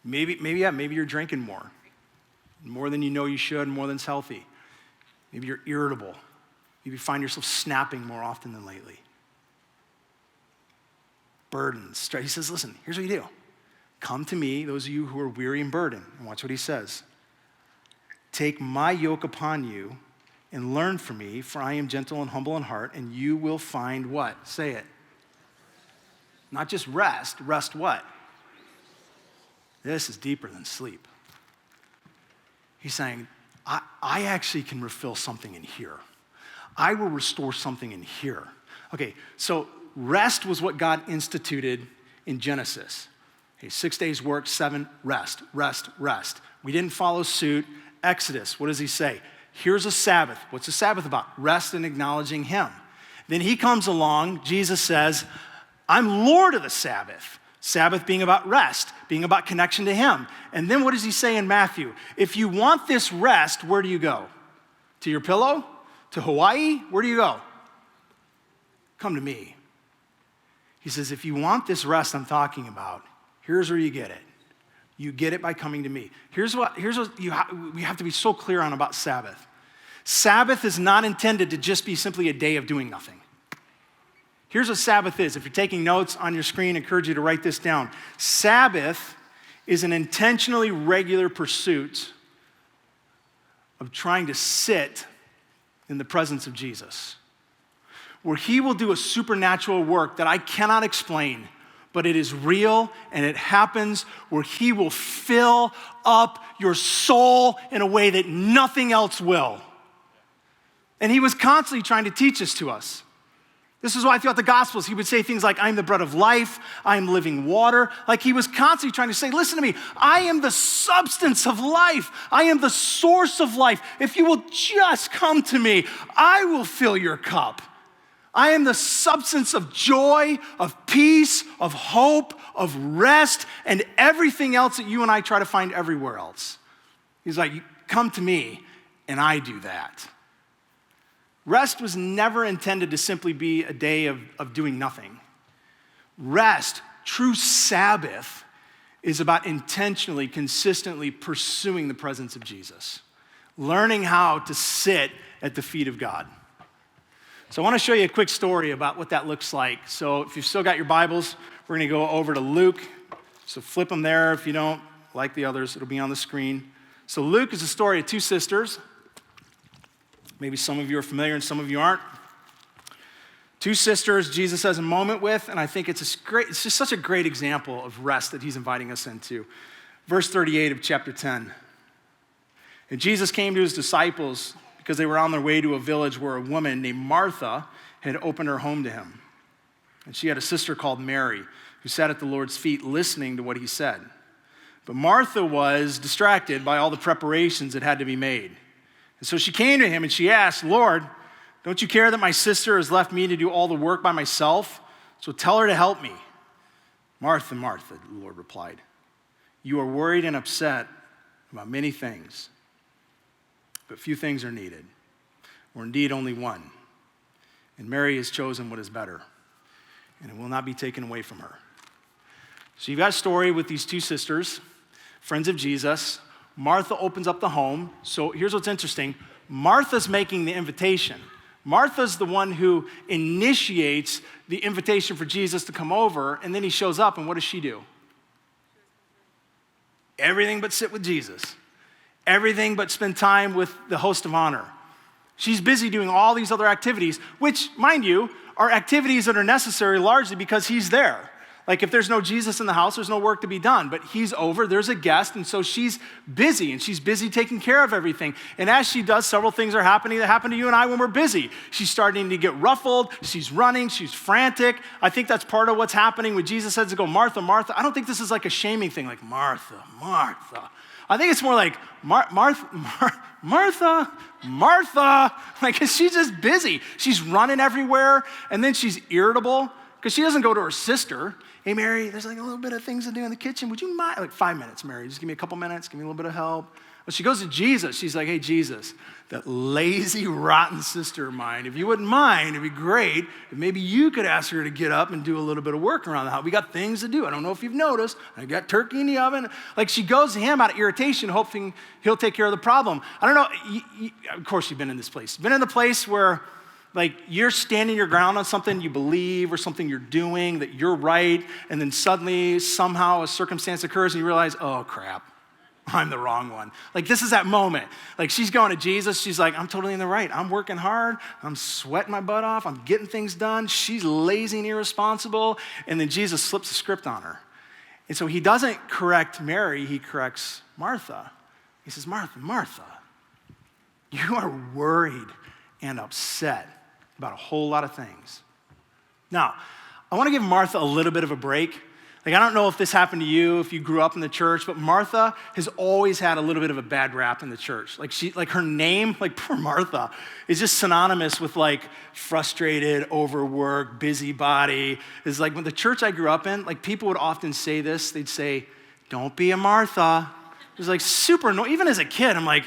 Maybe you're drinking more than you know you should, more than's healthy. Maybe you're irritable. Maybe you find yourself snapping more often than lately. Burdens. He says, listen, here's what you do. Come to me, those of you who are weary and burdened. And watch what he says. Take my yoke upon you and learn from me, for I am gentle and humble in heart, and you will find what? Say it. Not just rest. Rest what? This is deeper than sleep. He's saying, I actually can refill something in here. I will restore something in here. Okay, so rest was what God instituted in Genesis. Okay, 6 days work, 7 rest, rest, rest. We didn't follow suit. Exodus, what does he say? Here's a Sabbath. What's a Sabbath about? Rest and acknowledging him. Then he comes along, Jesus says, I'm Lord of the Sabbath. Sabbath being about rest, being about connection to him. And then what does he say in Matthew? If you want this rest, where do you go? To your pillow? To Hawaii? Where do you go? Come to me. He says, if you want this rest I'm talking about, here's where you get it. You get it by coming to me. Here's what we have to be so clear on about Sabbath. Sabbath is not intended to just be simply a day of doing nothing. Here's what Sabbath is. If you're taking notes on your screen, I encourage you to write this down. Sabbath is an intentionally regular pursuit of trying to sit in the presence of Jesus, where he will do a supernatural work that I cannot explain, but it is real and it happens, where he will fill up your soul in a way that nothing else will. And he was constantly trying to teach this to us. This is why throughout the Gospels, he would say things like, I am the bread of life, I am living water. Like he was constantly trying to say, listen to me, I am the substance of life. I am the source of life. If you will just come to me, I will fill your cup. I am the substance of joy, of peace, of hope, of rest, and everything else that you and I try to find everywhere else. He's like, come to me, and I do that. Rest was never intended to simply be a day of doing nothing. Rest, true Sabbath, is about intentionally, consistently pursuing the presence of Jesus, learning how to sit at the feet of God. So I want to show you a quick story about what that looks like. So if you've still got your Bibles, we're going to go over to Luke. So flip them there. If you don't like the others, it'll be on the screen. So Luke is a story of 2 sisters. Maybe some of you are familiar and some of you aren't. 2 sisters Jesus has a moment with, and I think it's just such a great example of rest that he's inviting us into. Verse 38 of chapter 10. And Jesus came to his disciples because they were on their way to a village where a woman named Martha had opened her home to him. And she had a sister called Mary who sat at the Lord's feet listening to what he said. But Martha was distracted by all the preparations that had to be made. And so she came to him and she asked, Lord, don't you care that my sister has left me to do all the work by myself? So tell her to help me. Martha, Martha, the Lord replied, you are worried and upset about many things, but few things are needed, or indeed only one. And Mary has chosen what is better, and it will not be taken away from her. So you've got a story with these two sisters, friends of Jesus. Martha opens up the home. So here's what's interesting. Martha's making the invitation. Martha's the one who initiates the invitation for Jesus to come over, and then he shows up, and what does she do? Everything but sit with Jesus. Everything but spend time with the host of honor. She's busy doing all these other activities, which, mind you, are activities that are necessary largely because he's there. Like if there's no Jesus in the house, there's no work to be done. But he's over, there's a guest, and so she's busy, and she's busy taking care of everything. And as she does, several things are happening that happen to you and I when we're busy. She's starting to get ruffled, she's running, she's frantic. I think that's part of what's happening when Jesus says to go, Martha, Martha. I don't think this is like a shaming thing, like Martha, Martha. I think it's more like Martha, like she's just busy. She's running everywhere, and then she's irritable because she doesn't go to her sister. Hey, Mary, there's like a little bit of things to do in the kitchen. Would you mind? Like 5 minutes, Mary. Just give me a couple minutes. Give me a little bit of help. Well, she goes to Jesus. She's like, hey, Jesus, that lazy, rotten sister of mine, if you wouldn't mind, it'd be great if maybe you could ask her to get up and do a little bit of work around the house. We got things to do. I don't know if you've noticed. I got turkey in the oven. Like she goes to him out of irritation, hoping he'll take care of the problem. I don't know. Of course, you've been in this place. You've been in the place where like you're standing your ground on something you believe or something you're doing, that you're right, and then suddenly, somehow, a circumstance occurs and you realize, oh, crap. I'm the wrong one. Like this is that moment. Like she's going to Jesus. She's like, I'm totally in the right. I'm working hard. I'm sweating my butt off. I'm getting things done. She's lazy and irresponsible. And then Jesus slips the script on her. And so he doesn't correct Mary. He corrects Martha. He says, Martha, Martha, you are worried and upset about a whole lot of things. Now, I want to give Martha a little bit of a break. Like, I don't know if this happened to you, if you grew up in the church, but Martha has always had a little bit of a bad rap in the church. Like her name, like poor Martha, is just synonymous with like frustrated, overworked, busybody. It's like when the church I grew up in, like people would often say this. They'd say, don't be a Martha. It was like super annoying. Even as a kid, I'm like,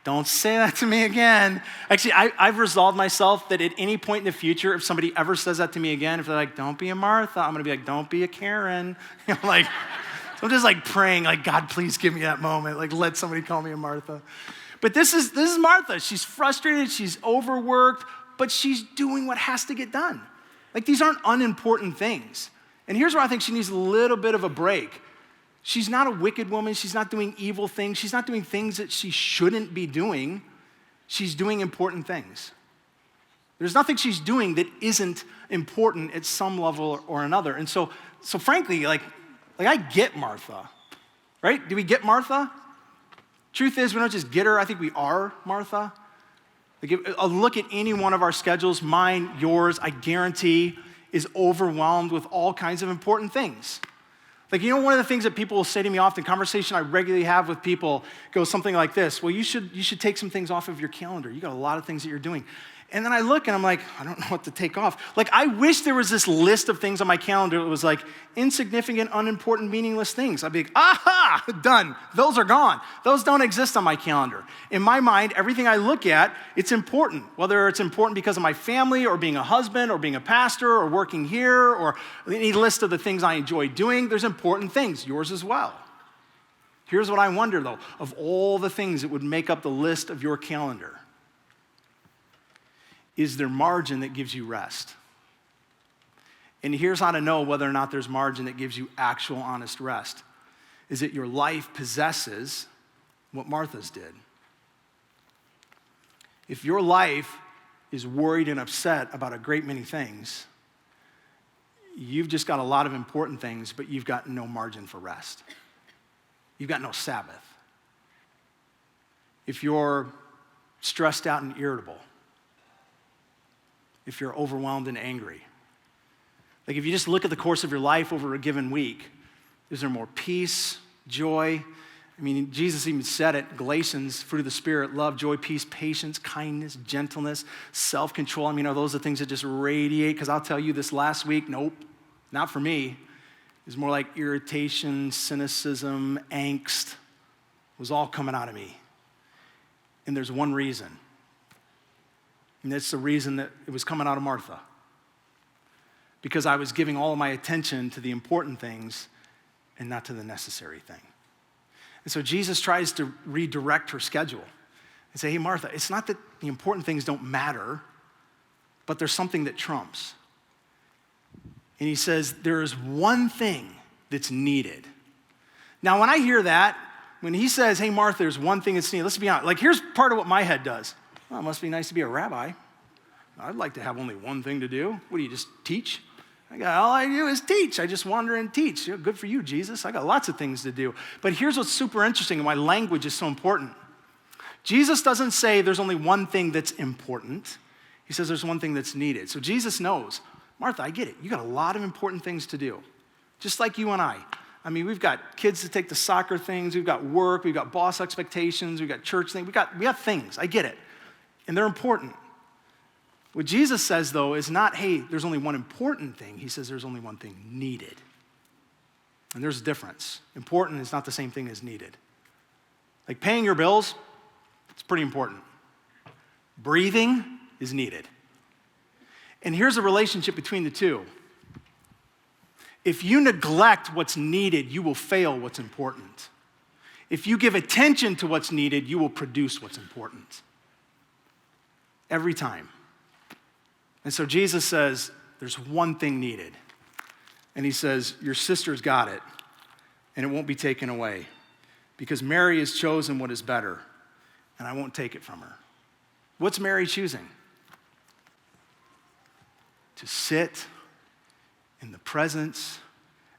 don't say that to me again. Actually, I've resolved myself that at any point in the future, if somebody ever says that to me again, if they're like, don't be a Martha, I'm gonna be like, don't be a Karen. You know, like, so I'm just like praying, like, God, please give me that moment. Like, let somebody call me a Martha. But this is Martha. She's frustrated, she's overworked, but she's doing what has to get done. Like, these aren't unimportant things. And here's where I think she needs a little bit of a break. She's not a wicked woman. She's not doing evil things. She's not doing things that she shouldn't be doing. She's doing important things. There's nothing she's doing that isn't important at some level or another. And so frankly, like I get Martha, right? Do we get Martha? Truth is, we don't just get her. I think we are Martha. Like a look at any one of our schedules, mine, yours, I guarantee, is overwhelmed with all kinds of important things. Like, you know, one of the things that people will say to me often, conversation I regularly have with people goes something like this. Well, you should take some things off of your calendar. You got a lot of things that you're doing. And then I look and I'm like, I don't know what to take off. Like, I wish there was this list of things on my calendar that was like insignificant, unimportant, meaningless things. I'd be like, aha, done. Those are gone. Those don't exist on my calendar. In my mind, everything I look at, it's important. Whether it's important because of my family or being a husband or being a pastor or working here or any list of the things I enjoy doing, there's important things, yours as well. Here's what I wonder though, of all the things that would make up the list of your calendar, is there margin that gives you rest? And here's how to know whether or not there's margin that gives you actual honest rest. Is that your life possesses what Martha's did. If your life is worried and upset about a great many things, you've just got a lot of important things, but you've got no margin for rest. You've got no Sabbath. If you're stressed out and irritable, if you're overwhelmed and angry. Like if you just look at the course of your life over a given week, is there more peace, joy? I mean, Jesus even said it, Galatians, fruit of the Spirit, love, joy, peace, patience, kindness, gentleness, self-control. I mean, are those the things that just radiate? Because I'll tell you this last week, nope, not for me. It was more like irritation, cynicism, angst. It was all coming out of me. And there's one reason. And that's the reason that it was coming out of Martha. Because I was giving all of my attention to the important things and not to the necessary thing. And so Jesus tries to redirect her schedule and say, hey, Martha, it's not that the important things don't matter, but there's something that trumps. And he says, there is one thing that's needed. Now, when I hear that, when he says, hey, Martha, there's one thing that's needed, let's be honest. Like, here's part of what my head does. Well, it must be nice to be a rabbi. I'd like to have only one thing to do. What do you just teach? All I do is teach. I just wander and teach. Good for you, Jesus. I got lots of things to do. But here's what's super interesting and why language is so important. Jesus doesn't say there's only one thing that's important. He says there's one thing that's needed. So Jesus knows, Martha, I get it. You got a lot of important things to do, just like you and I. I mean, we've got kids to take to soccer things. We've got work. We've got boss expectations. We've got church things. We have things. I get it. And they're important. What Jesus says, though, is not, hey, there's only one important thing. He says there's only one thing needed. And there's a difference. Important is not the same thing as needed. Like paying your bills, it's pretty important. Breathing is needed. And here's the relationship between the two. If you neglect what's needed, you will fail what's important. If you give attention to what's needed, you will produce what's important. Every time. And so Jesus says, there's one thing needed. And he says, your sister's got it, and it won't be taken away. Because Mary has chosen what is better, and I won't take it from her. What's Mary choosing? To sit in the presence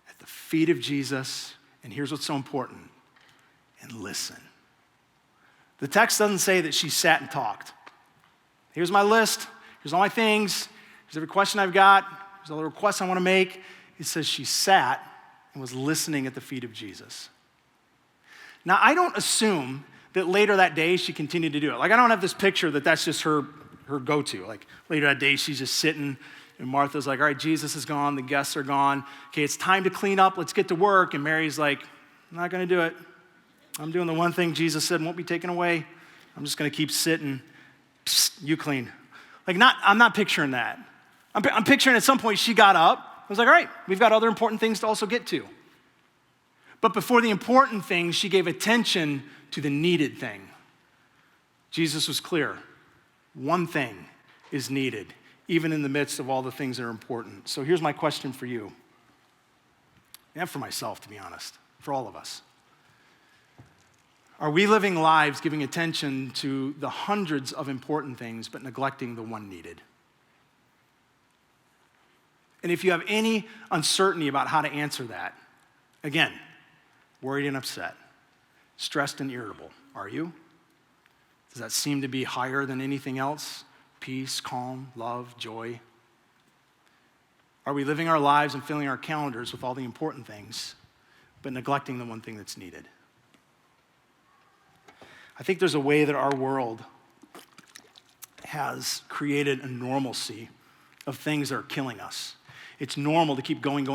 at the feet of Jesus, and here's what's so important, and listen. The text doesn't say that she sat and talked. Here's my list. Here's all my things. Here's every question I've got. Here's all the requests I want to make. It says she sat and was listening at the feet of Jesus. Now, I don't assume that later that day she continued to do it. Like, I don't have this picture that that's just her go-to. Like, later that day she's just sitting, and Martha's like, all right, Jesus is gone. The guests are gone. Okay, it's time to clean up. Let's get to work. And Mary's like, I'm not going to do it. I'm doing the one thing Jesus said won't be taken away. I'm just going to keep sitting. Psst, you clean. Like, I'm not picturing that. I'm picturing at some point she got up. I was like, all right, we've got other important things to also get to. But before the important thing, she gave attention to the needed thing. Jesus was clear. One thing is needed, even in the midst of all the things that are important. So here's my question for you, and for myself, to be honest, for all of us. Are we living lives giving attention to the hundreds of important things, but neglecting the one needed? And if you have any uncertainty about how to answer that, again, worried and upset, stressed and irritable, are you? Does that seem to be higher than anything else? Peace, calm, love, joy? Are we living our lives and filling our calendars with all the important things, but neglecting the one thing that's needed? I think there's a way that our world has created a normalcy of things that are killing us. It's normal to keep going.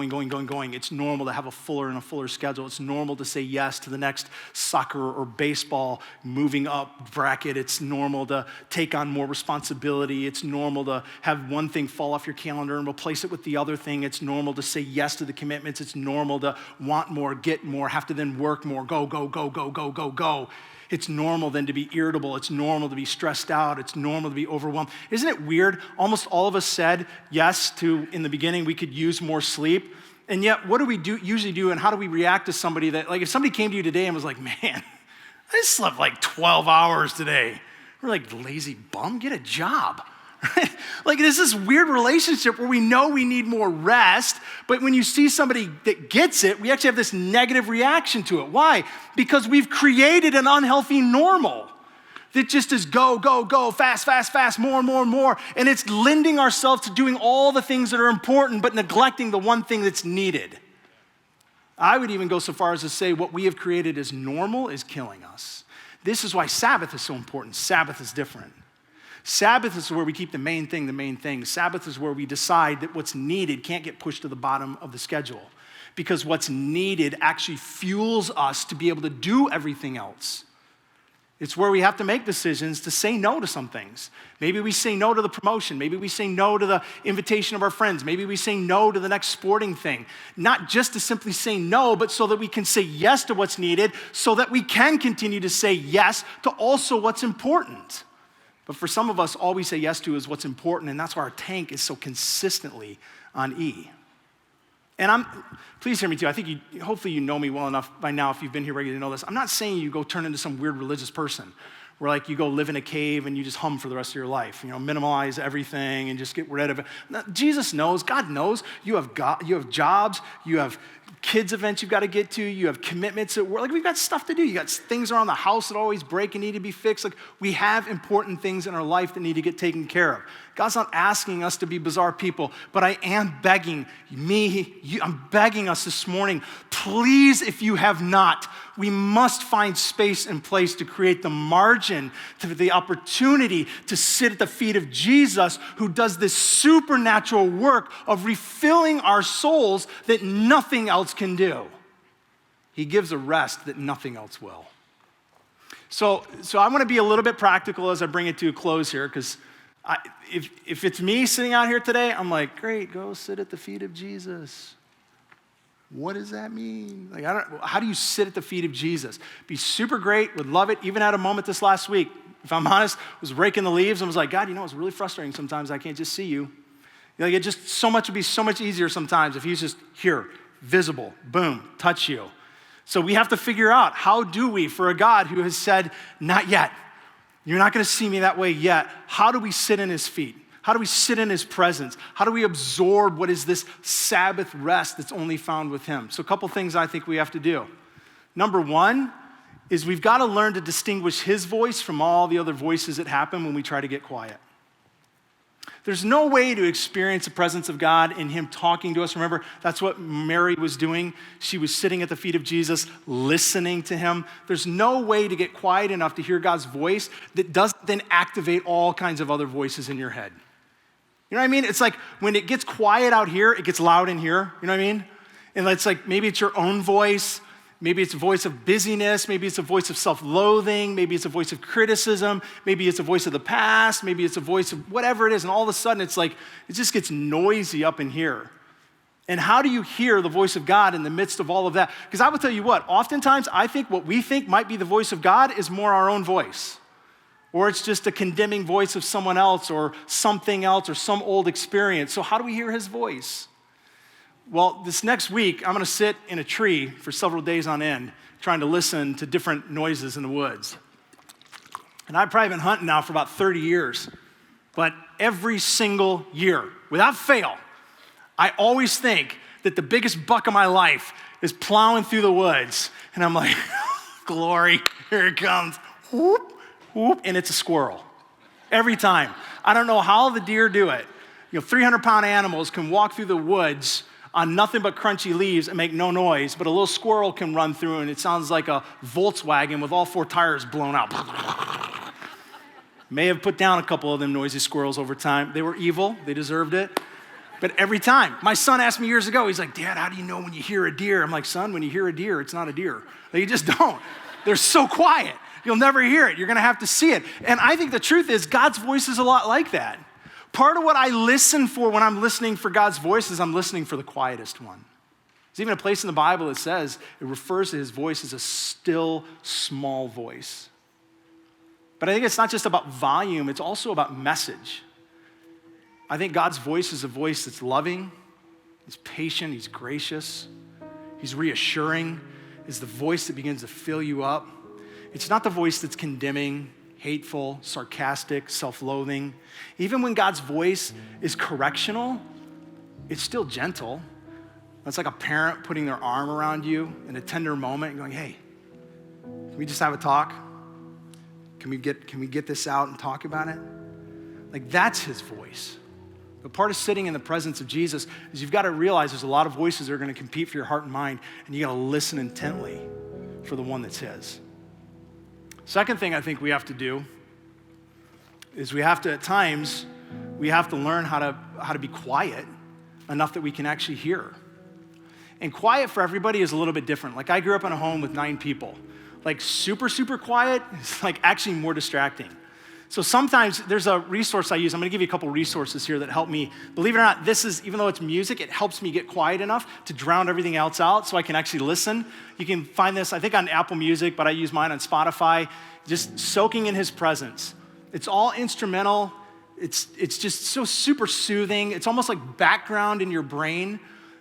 It's normal to have a fuller and a fuller schedule. It's normal to say yes to the next soccer or baseball moving up bracket. It's normal to take on more responsibility. It's normal to have one thing fall off your calendar and replace it with the other thing. It's normal to say yes to the commitments. It's normal to want more, get more, have to then work more, go. It's normal then to be irritable. It's normal to be stressed out. It's normal to be overwhelmed. Isn't it weird? Almost all of us said yes to, in the beginning, we could use more sleep. And yet, what do we usually do, and how do we react to somebody that, like, if somebody came to you today and was like, man, I just slept like 12 hours today. We're like, lazy bum, get a job. Right? Like, there's this weird relationship where we know we need more rest, but when you see somebody that gets it, we actually have this negative reaction to it. Why? Because we've created an unhealthy normal that just is go, fast, more. And it's lending ourselves to doing all the things that are important, but neglecting the one thing that's needed. I would even go so far as to say what we have created as normal is killing us. This is why Sabbath is so important. Sabbath is different. Sabbath is where we keep the main thing. Sabbath is where we decide that what's needed can't get pushed to the bottom of the schedule, because what's needed actually fuels us to be able to do everything else. It's where we have to make decisions to say no to some things. Maybe we say no to the promotion. Maybe we say no to the invitation of our friends. Maybe we say no to the next sporting thing. Not just to simply say no, but so that we can say yes to what's needed, so that we can continue to say yes to also what's important. But for some of us, all we say yes to is what's important, and that's why our tank is so consistently on E. And please hear me too. I think hopefully you know me well enough by now if you've been here regularly to know this. I'm not saying you go turn into some weird religious person where like you go live in a cave and you just hum for the rest of your life, minimize everything and just get rid of it. No, Jesus knows, God knows. You have jobs, you have kids events you've got to get to, you have commitments at work. Like we've got stuff to do. You got things around the house that always break and need to be fixed. Like we have important things in our life that need to get taken care of. God's not asking us to be bizarre people, but I am begging I'm begging us this morning, please, if you have not, we must find space and place to create the margin, to the opportunity to sit at the feet of Jesus, who does this supernatural work of refilling our souls that nothing else can do. He gives a rest that nothing else will. So I want to be a little bit practical as I bring it to a close here, because if it's me sitting out here today, I'm like, great, go sit at the feet of Jesus. What does that mean? Like, how do you sit at the feet of Jesus? Be super great, would love it. Even had a moment this last week, if I'm honest, was raking the leaves and was like, God, it's really frustrating sometimes I can't just see you. Like it just would be so much easier sometimes if he's just here, visible, boom, touch you. So we have to figure out, how do we, for a God who has said, not yet, you're not going to see me that way yet, how do we sit in his feet? How do we sit in his presence? How do we absorb what is this Sabbath rest that's only found with him? So a couple things I think we have to do. Number one is we've got to learn to distinguish his voice from all the other voices that happen when we try to get quiet. There's no way to experience the presence of God in him talking to us. Remember, that's what Mary was doing. She was sitting at the feet of Jesus, listening to him. There's no way to get quiet enough to hear God's voice that doesn't then activate all kinds of other voices in your head. You know what I mean? It's like when it gets quiet out here, it gets loud in here. You know what I mean? And it's like maybe it's your own voice. Maybe it's a voice of busyness. Maybe it's a voice of self-loathing. Maybe it's a voice of criticism. Maybe it's a voice of the past. Maybe it's a voice of whatever it is. And all of a sudden, it's like, it just gets noisy up in here. And how do you hear the voice of God in the midst of all of that? Because I will tell you what, oftentimes I think what we think might be the voice of God is more our own voice. Or it's just a condemning voice of someone else or something else or some old experience. So how do we hear his voice? Well, this next week, I'm going to sit in a tree for several days on end, trying to listen to different noises in the woods. And I've probably been hunting now for about 30 years. But every single year, without fail, I always think that the biggest buck of my life is plowing through the woods. And I'm like, glory, here it comes. Whoop, whoop, and it's a squirrel. Every time. I don't know how the deer do it. 300-pound animals can walk through the woods on nothing but crunchy leaves and make no noise, but a little squirrel can run through and it sounds like a Volkswagen with all 4 tires blown out. May have put down a couple of them noisy squirrels over time. They were evil, they deserved it. But every time, my son asked me years ago, he's like, Dad, how do you know when you hear a deer? I'm like, son, when you hear a deer, it's not a deer. Like, you just don't. They're so quiet. You'll never hear it. You're gonna have to see it. And I think the truth is God's voice is a lot like that. Part of what I listen for when I'm listening for God's voice is I'm listening for the quietest one. There's even a place in the Bible that says, it refers to his voice as a still, small voice. But I think it's not just about volume, it's also about message. I think God's voice is a voice that's loving, he's patient, he's gracious, he's reassuring, is the voice that begins to fill you up. It's not the voice that's condemning, hateful, sarcastic, self-loathing. Even when God's voice is correctional, it's still gentle. It's like a parent putting their arm around you in a tender moment and going, hey, can we just have a talk? Can we get this out and talk about it? Like, that's his voice. But part of sitting in the presence of Jesus is you've got to realize there's a lot of voices that are going to compete for your heart and mind, and you got to listen intently for the one that's his. Second thing I think we have to do is we have to, at times, we have to learn how to be quiet enough that we can actually hear. And quiet for everybody is a little bit different. Like, I grew up in a home with 9 people. Like super, super quiet is like actually more distracting. So sometimes there's a resource I use. I'm gonna give you a couple resources here that help me. Believe it or not, this is, even though it's music, it helps me get quiet enough to drown everything else out so I can actually listen. You can find this, I think, on Apple Music, but I use mine on Spotify. Just soaking in his presence. It's all instrumental. It's just so super soothing. It's almost like background in your brain.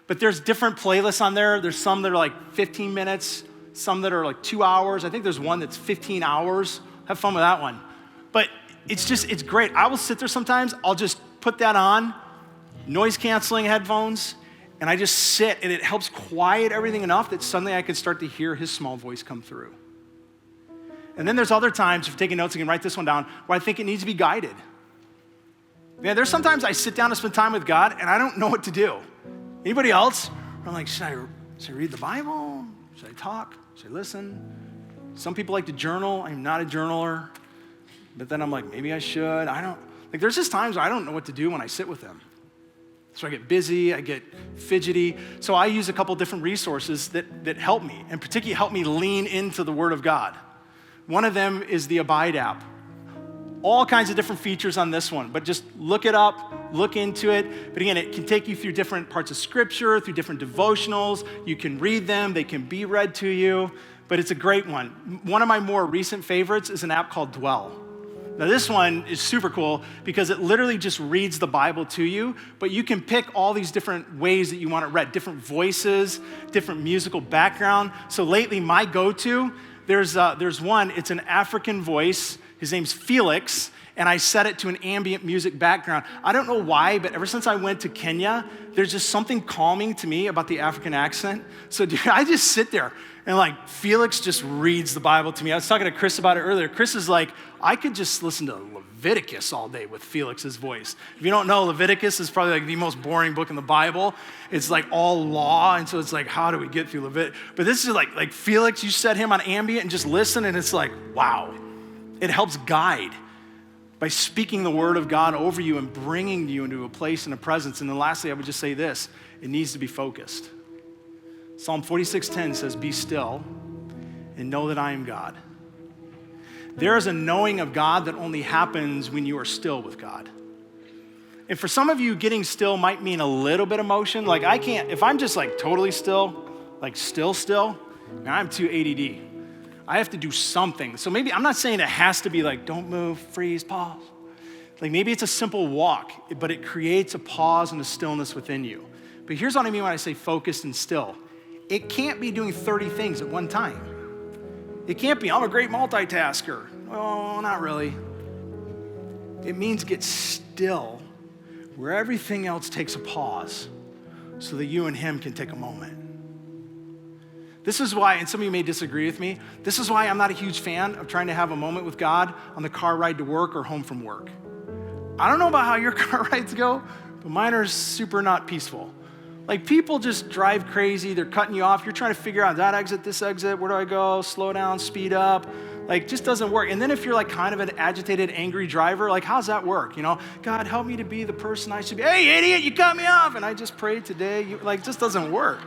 But there's different playlists on there. There's some that are like 15 minutes, some that are like 2 hours. I think there's one that's 15 hours. Have fun with that one. But it's great. I will sit there sometimes, I'll just put that on, noise canceling headphones, and I just sit, and it helps quiet everything enough that suddenly I can start to hear his small voice come through. And then there's other times, if you're taking notes, you can write this one down, where I think it needs to be guided. Man, there's sometimes I sit down to spend time with God, and I don't know what to do. Anybody else? I'm like, should I read the Bible? Should I talk? Should I listen? Some people like to journal. I'm not a journaler. But then I'm like, maybe I should. There's just times where I don't know what to do when I sit with him. So I get busy, I get fidgety. So I use a couple different resources that help me, and particularly help me lean into the Word of God. One of them is the Abide app. All kinds of different features on this one, but just look it up, look into it. But again, it can take you through different parts of Scripture, through different devotionals. You can read them, they can be read to you, but it's a great one. One of my more recent favorites is an app called Dwell. Now this one is super cool because it literally just reads the Bible to you, but you can pick all these different ways that you want it read, different voices, different musical background. So lately my go-to, there's one, it's an African voice. His name's Felix, and I set it to an ambient music background. I don't know why, but ever since I went to Kenya, there's just something calming to me about the African accent. So dude, I just sit there and like Felix just reads the Bible to me. I was talking to Chris about it earlier. Chris is like, I could just listen to Leviticus all day with Felix's voice. If you don't know, Leviticus is probably like the most boring book in the Bible. It's like all law, and so it's like, how do we get through Leviticus? But this is like Felix, you set him on ambient and just listen, and it's like, wow. It helps guide by speaking the word of God over you and bringing you into a place and a presence. And then lastly, I would just say this, it needs to be focused. Psalm 46:10 says, be still and know that I am God. There is a knowing of God that only happens when you are still with God. And for some of you, getting still might mean a little bit of motion. Like I can't, if I'm just like totally still, like still, I'm too ADD. I have to do something. So maybe, I'm not saying it has to be like, don't move, freeze, pause. Like maybe it's a simple walk, but it creates a pause and a stillness within you. But here's what I mean when I say focused and still. It can't be doing 30 things at one time. It can't be, I'm a great multitasker. Oh, not really. It means get still where everything else takes a pause so that you and him can take a moment. This is why, and some of you may disagree with me, this is why I'm not a huge fan of trying to have a moment with God on the car ride to work or home from work. I don't know about how your car rides go, but mine are super not peaceful. Like people just drive crazy, they're cutting you off, you're trying to figure out that exit, this exit, where do I go, slow down, speed up, like just doesn't work. And then if you're like kind of an agitated, angry driver, like how's that work? You know, God help me to be the person I should be. Hey idiot, you cut me off, and I just prayed today, like just doesn't work.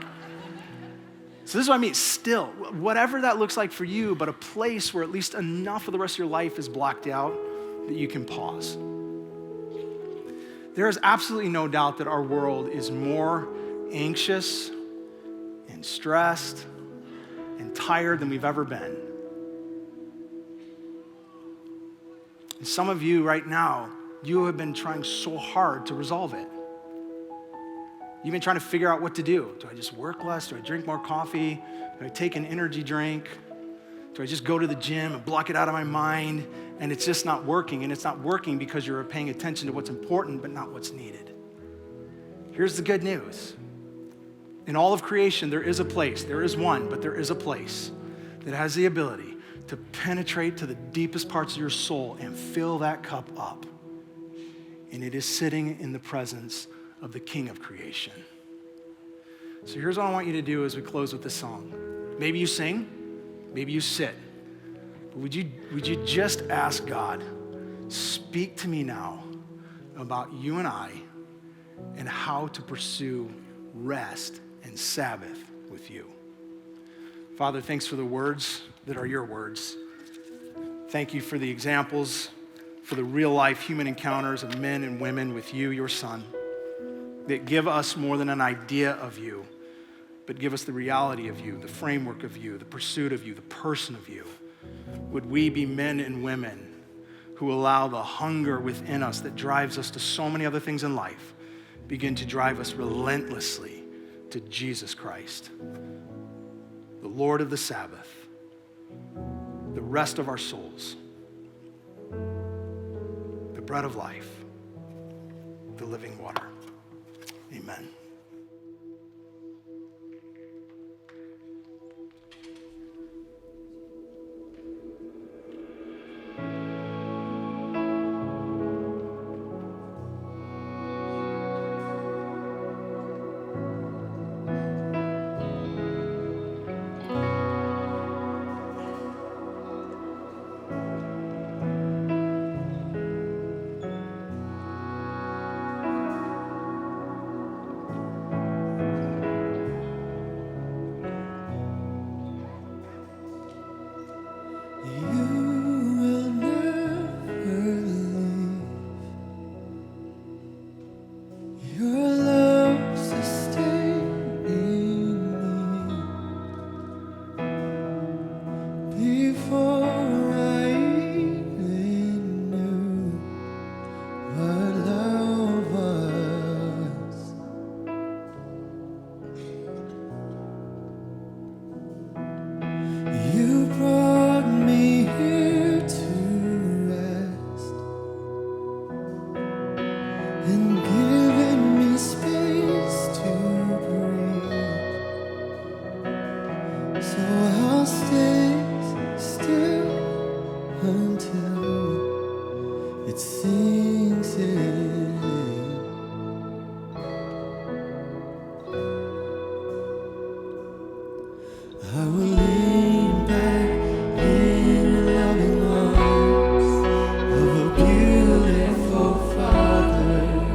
So this is what I mean, still, whatever that looks like for you, but a place where at least enough of the rest of your life is blocked out that you can pause. There is absolutely no doubt that our world is more anxious and stressed and tired than we've ever been. And some of you right now, you have been trying so hard to resolve it. You've been trying to figure out what to do. Do I just work less? Do I drink more coffee? Do I take an energy drink? Do I just go to the gym and block it out of my mind? And it's just not working. And it's not working because you're paying attention to what's important but not what's needed. Here's the good news. In all of creation, there is a place. There is one, but there is a place that has the ability to penetrate to the deepest parts of your soul and fill that cup up. And it is sitting in the presence of the King of creation. So here's what I want you to do as we close with this song. Maybe you sing, maybe you sit. But would you just ask God, speak to me now about you and I and how to pursue rest and Sabbath with you. Father, thanks for the words that are your words. Thank you for the examples, for the real life human encounters of men and women with you, your Son, that give us more than an idea of you, but give us the reality of you, the framework of you, the pursuit of you, the person of you. Would we be men and women who allow the hunger within us that drives us to so many other things in life begin to drive us relentlessly to Jesus Christ, the Lord of the Sabbath, the rest of our souls, the bread of life, the living water. Amen. Beautiful Father.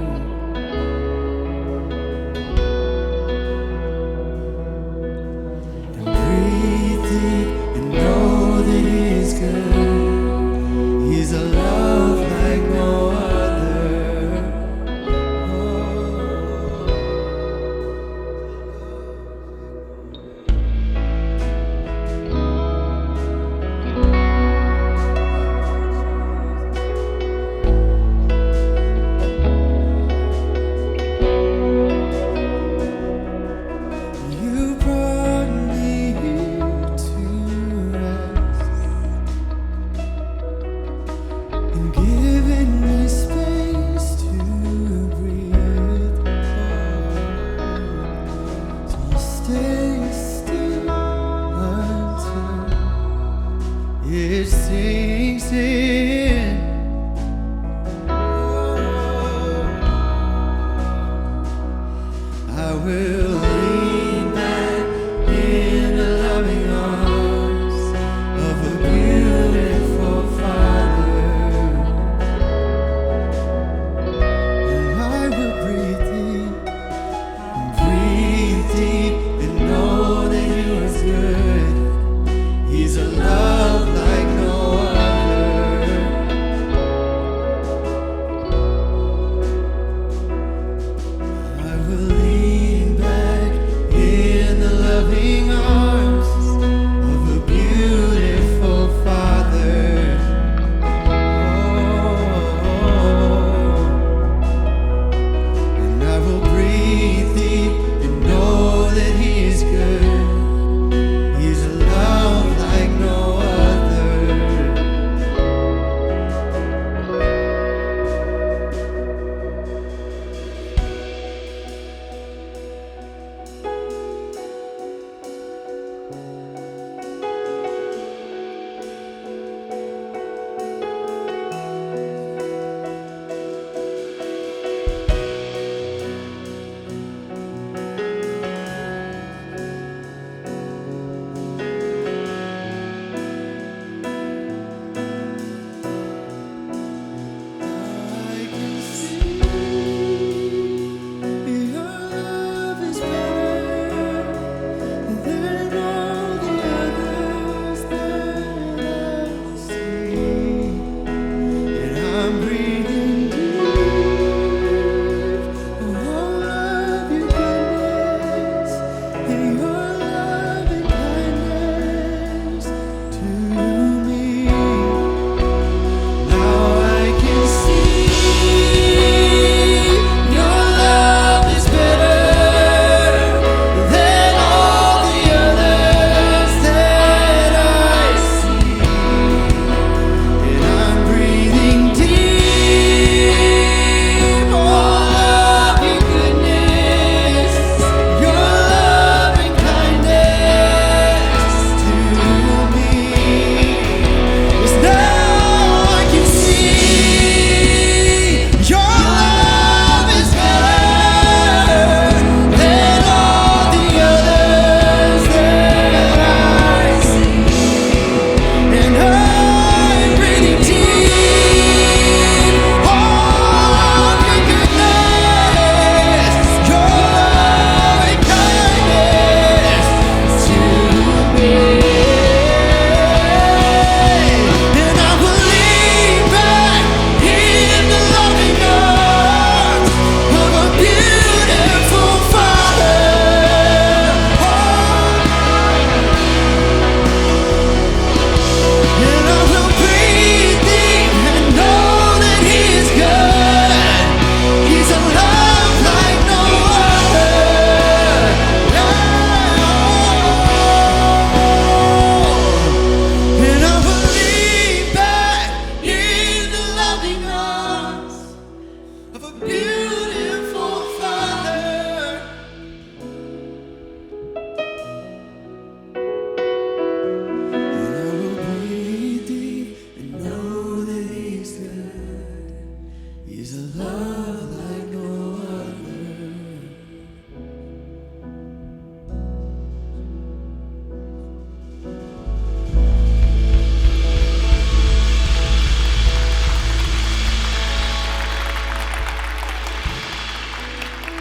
beautiful Father. And I will breathe deep and know that He's good. He's a love like no other.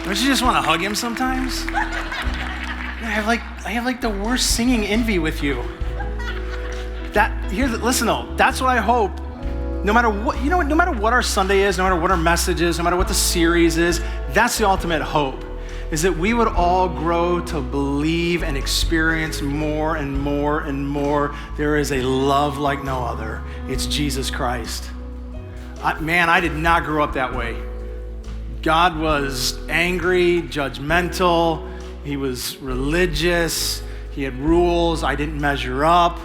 Don't you just want to hug him sometimes? I have like the worst singing envy with you. Listen though, that's what I hope. No matter what, no matter what our Sunday is, no matter what our message is, no matter what the series is, that's the ultimate hope, is that we would all grow to believe and experience more and more and more. There is a love like no other. It's Jesus Christ. I did not grow up that way. God was angry, judgmental, he was religious, he had rules, I didn't measure up.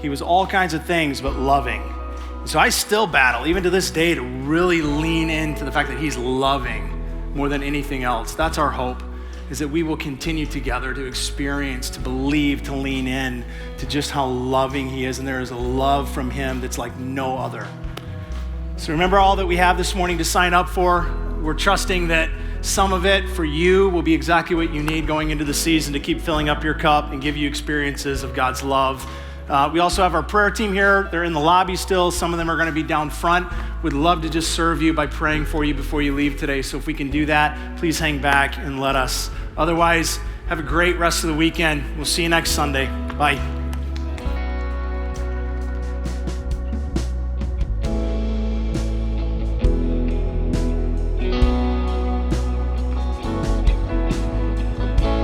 He was all kinds of things, but loving. So I still battle, even to this day, to really lean into the fact that he's loving more than anything else. That's our hope, is that we will continue together to experience, to believe, to lean in to just how loving he is. And there is a love from him that's like no other. So remember all that we have this morning to sign up for. We're trusting that some of it for you will be exactly what you need going into the season to keep filling up your cup and give you experiences of God's love. We also have our prayer team here. They're in the lobby still. Some of them are going to be down front. We'd love to just serve you by praying for you before you leave today. So if we can do that, please hang back and let us. Otherwise, have a great rest of the weekend. We'll see you next Sunday. Bye.